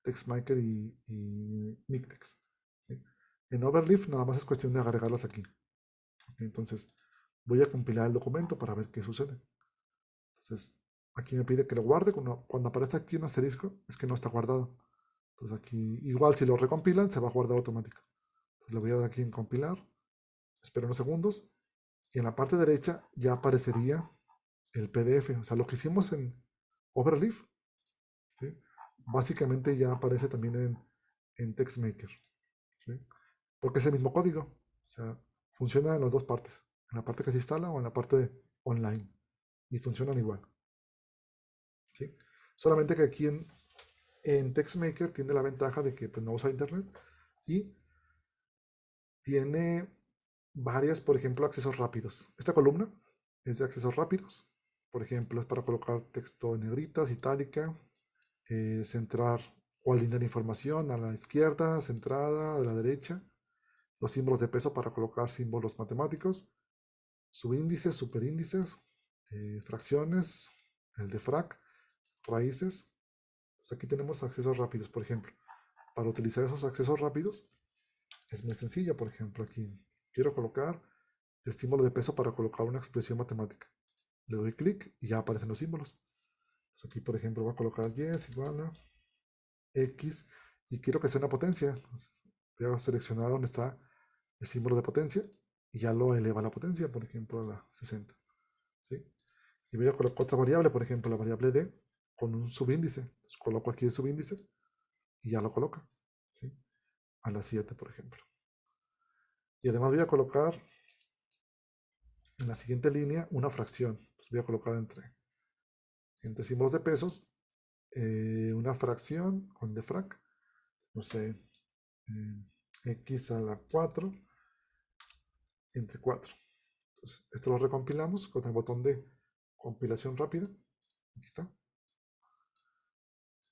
TextMaker y Mictex. ¿Sí? En Overleaf nada más es cuestión de agregarlas aquí. Entonces, voy a compilar el documento para ver qué sucede. Entonces, aquí me pide que lo guarde. Cuando aparece aquí un asterisco, es que no está guardado. Entonces, aquí, igual si lo recompilan, se va a guardar automático. Entonces, le voy a dar aquí en compilar. Espero unos segundos. Y en la parte derecha ya aparecería el PDF. O sea, lo que hicimos en Overleaf, ¿sí? Básicamente ya aparece también en TextMaker. ¿Sí? Porque es el mismo código. O sea, funciona en las dos partes. En la parte que se instala o en la parte online. Y funcionan igual. ¿Sí? Solamente que aquí en TextMaker tiene la ventaja de que pues, no usa internet y tiene varias, por ejemplo, accesos rápidos. Esta columna es de accesos rápidos. Por ejemplo, es para colocar texto en negritas, itálica, centrar o alinear información a la izquierda, centrada, a la derecha. Los símbolos de peso para colocar símbolos matemáticos. Subíndices, superíndices, fracciones, el de frac, raíces. Pues aquí tenemos accesos rápidos, por ejemplo. Para utilizar esos accesos rápidos es muy sencilla. Por ejemplo, aquí quiero colocar el símbolo de peso para colocar una expresión matemática. Le doy clic y ya aparecen los símbolos. Pues aquí, por ejemplo, voy a colocar y es igual a x y quiero que sea una potencia. Pues voy a seleccionar donde está el símbolo de potencia y ya lo eleva a la potencia, por ejemplo, a la 60. ¿Sí? Y voy a colocar otra variable, por ejemplo, la variable d con un subíndice. Entonces, coloco aquí el subíndice y ya lo coloca. ¿Sí? A la 7, por ejemplo. Y además voy a colocar en la siguiente línea una fracción. Pues voy a colocar entre símbolos de pesos una fracción con defrac, no sé, x a la 4 entre 4. Entonces, esto lo recompilamos con el botón de compilación rápida. Aquí está.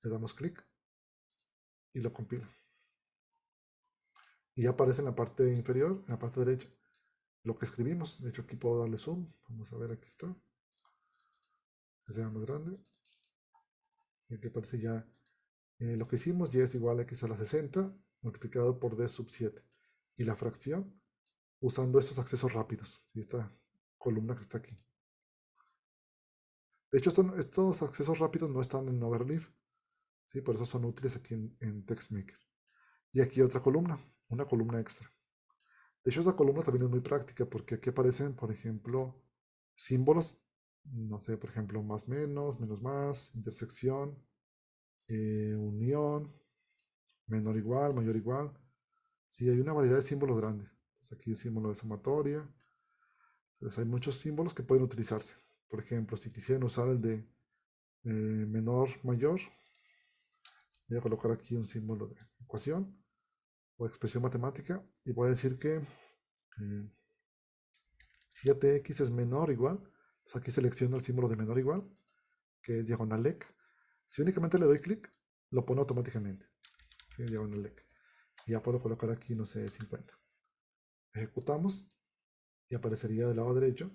Le damos clic y lo compila. Y ya aparece en la parte inferior, en la parte derecha, lo que escribimos. De hecho, aquí puedo darle zoom. Vamos a ver, aquí está. Que sea más grande. Y aquí aparece ya lo que hicimos. Y es igual a x a la 60 multiplicado por d sub 7. Y la fracción usando estos accesos rápidos. Y esta columna que está aquí. De hecho, estos accesos rápidos no están en Overleaf. ¿Sí? Por eso son útiles aquí en TextMaker. Y aquí otra columna, una columna extra. De hecho, esta columna también es muy práctica porque aquí aparecen, por ejemplo, símbolos no sé, por ejemplo, más menos, menos más, intersección, unión, menor igual, mayor igual. Sí, hay una variedad de símbolos grandes. Entonces, aquí el símbolo de sumatoria. Entonces hay muchos símbolos que pueden utilizarse. Por ejemplo, si quisieran usar el de menor, mayor, voy a colocar aquí un símbolo de ecuación o expresión matemática y voy a decir que 7x es menor o igual. Pues aquí selecciono el símbolo de menor o igual, que es diagonal EC. Si únicamente le doy clic, lo pone automáticamente. ¿Sí? Diagonal EC. Y ya puedo colocar aquí, no sé, 50. Ejecutamos y aparecería del lado derecho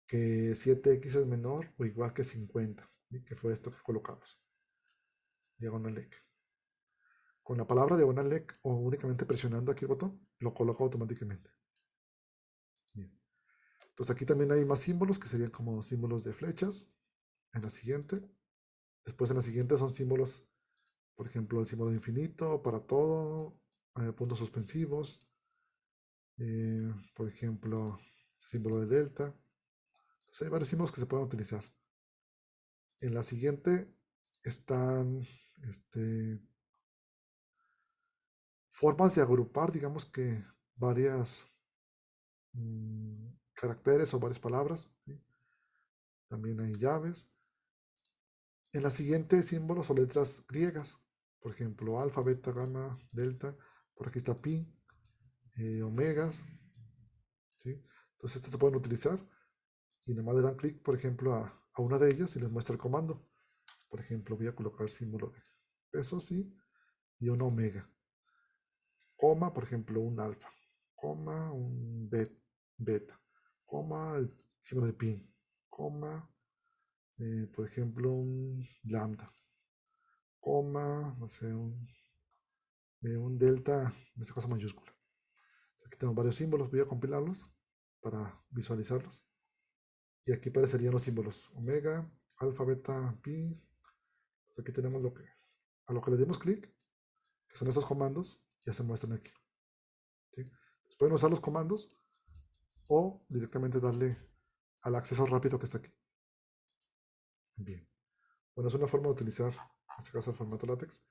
que 7x es menor o igual que 50, ¿sí? Que fue esto que colocamos. Diagonal EC. Con la palabra diagonal EC o únicamente presionando aquí el botón, lo coloca automáticamente. Bien. Entonces aquí también hay más símbolos que serían como símbolos de flechas. En la siguiente. Después en la siguiente son símbolos, por ejemplo, el símbolo de infinito, para todo, puntos suspensivos, por ejemplo, el símbolo de delta. Entonces hay varios símbolos que se pueden utilizar. En la siguiente están formas de agrupar, digamos que varias caracteres o varias palabras. ¿Sí? También hay llaves. En la siguiente símbolos o letras griegas, por ejemplo, alfa, beta, gamma, delta. Por aquí está pi, omegas. ¿Sí? Entonces estas se pueden utilizar y nomás le dan clic, por ejemplo, a una de ellas y les muestra el comando. Por ejemplo, voy a colocar el símbolo de peso, sí, y una omega. Coma, por ejemplo, un alfa. Coma, un beta. Coma, el símbolo de pi. Coma, por ejemplo, un lambda. Coma, no sé, un delta, en este caso mayúscula. Aquí tengo varios símbolos, voy a compilarlos para visualizarlos. Y aquí aparecerían los símbolos omega, alfa, beta, pi. Pues aquí tenemos a lo que le dimos clic, que son esos comandos, ya se muestran aquí. ¿Sí? Entonces pueden usar los comandos o directamente darle al acceso rápido que está aquí. Bien. Bueno, es una forma de utilizar, en este caso, el formato látex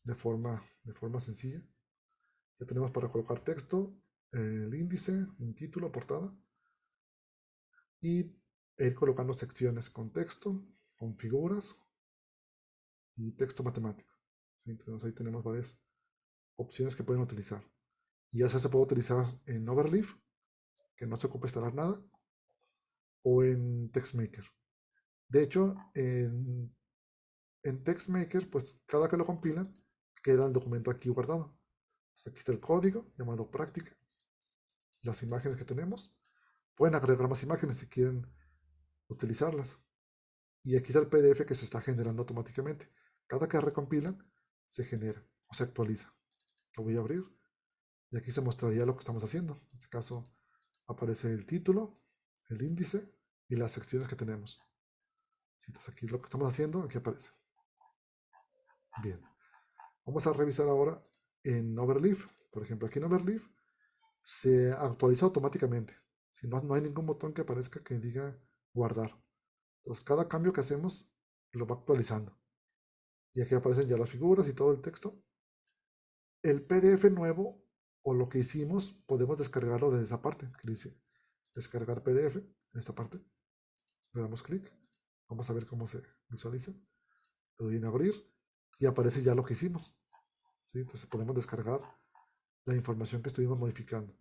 de forma sencilla. Ya tenemos para colocar texto, el índice, un título, portada, y ir colocando secciones con texto, con figuras y texto matemático. ¿Sí? Entonces ahí tenemos varias opciones que pueden utilizar. Y ya se puede utilizar en Overleaf, que no se ocupa instalar nada, o en TextMaker. De hecho, en TextMaker, pues cada que lo compilan, queda el documento aquí guardado. Pues aquí está el código llamado práctica, las imágenes que tenemos. Pueden agregar más imágenes si quieren utilizarlas. Y aquí está el PDF que se está generando automáticamente. Cada que recompilan, se genera o se actualiza. Lo voy a abrir y aquí se mostraría lo que estamos haciendo. En este caso aparece el título, el índice y las secciones que tenemos. Si entonces aquí lo que estamos haciendo, aquí aparece. Bien. Vamos a revisar ahora en Overleaf. Por ejemplo, aquí en Overleaf se actualiza automáticamente. Si no hay ningún botón que aparezca que diga guardar. Entonces cada cambio que hacemos lo va actualizando. Y aquí aparecen ya las figuras y todo el texto. El PDF nuevo o lo que hicimos podemos descargarlo desde esa parte que dice descargar PDF en esta parte. Le damos clic. Vamos a ver cómo se visualiza. Le doy en abrir y aparece ya lo que hicimos. ¿Sí? Entonces podemos descargar la información que estuvimos modificando.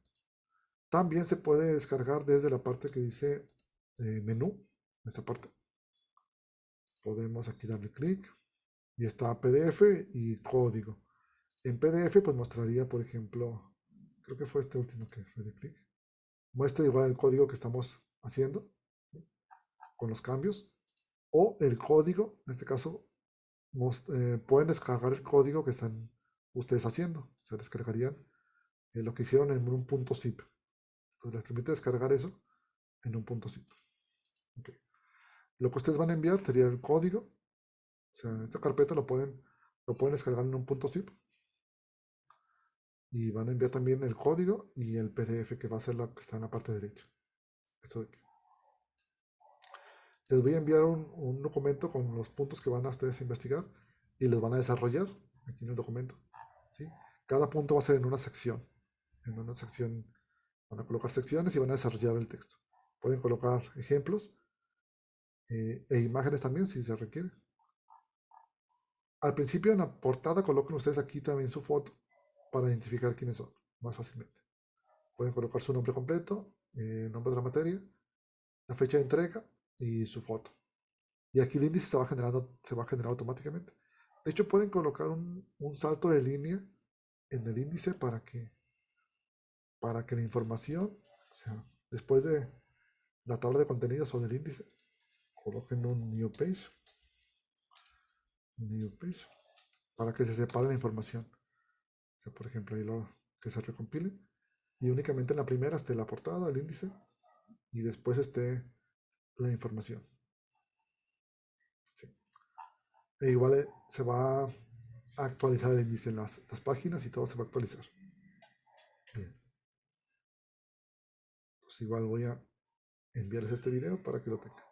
También se puede descargar desde la parte que dice menú, esta parte. Podemos aquí darle clic y está PDF y código. En PDF pues mostraría, por ejemplo, creo que fue este último que le di clic. Muestra igual el código que estamos haciendo, ¿sí? Con los cambios. O el código, en este caso, pueden descargar el código que están ustedes haciendo. Se descargarían lo que hicieron en un punto zip. Entonces les permite descargar eso en un punto zip. Okay. Lo que ustedes van a enviar sería el código. O sea, esta carpeta lo pueden descargar en un punto zip. Y van a enviar también el código y el PDF que va a ser la que está en la parte derecha. Esto de aquí. Les voy a enviar un documento con los puntos que van a ustedes investigar y los van a desarrollar aquí en el documento. ¿Sí? Cada punto va a ser en una sección. En una sección van a colocar secciones y van a desarrollar el texto. Pueden colocar ejemplos e imágenes también si se requiere. Al principio en la portada coloquen ustedes aquí también su foto para identificar quiénes son más fácilmente. Pueden colocar su nombre completo, el nombre de la materia, la fecha de entrega y su foto. Y aquí el índice se va a generar automáticamente. De hecho, pueden colocar un salto de línea en el índice para que la información, o sea, después de la tabla de contenidos o del índice, coloquen un new page, para que se separe la información. O sea, por ejemplo, ahí lo que se recompile y únicamente en la primera esté la portada, el índice y después esté la información. Sí. E igual se va a actualizar el índice en las páginas y todo se va a actualizar. Bien. Pues igual voy a enviarles este video para que lo tengan.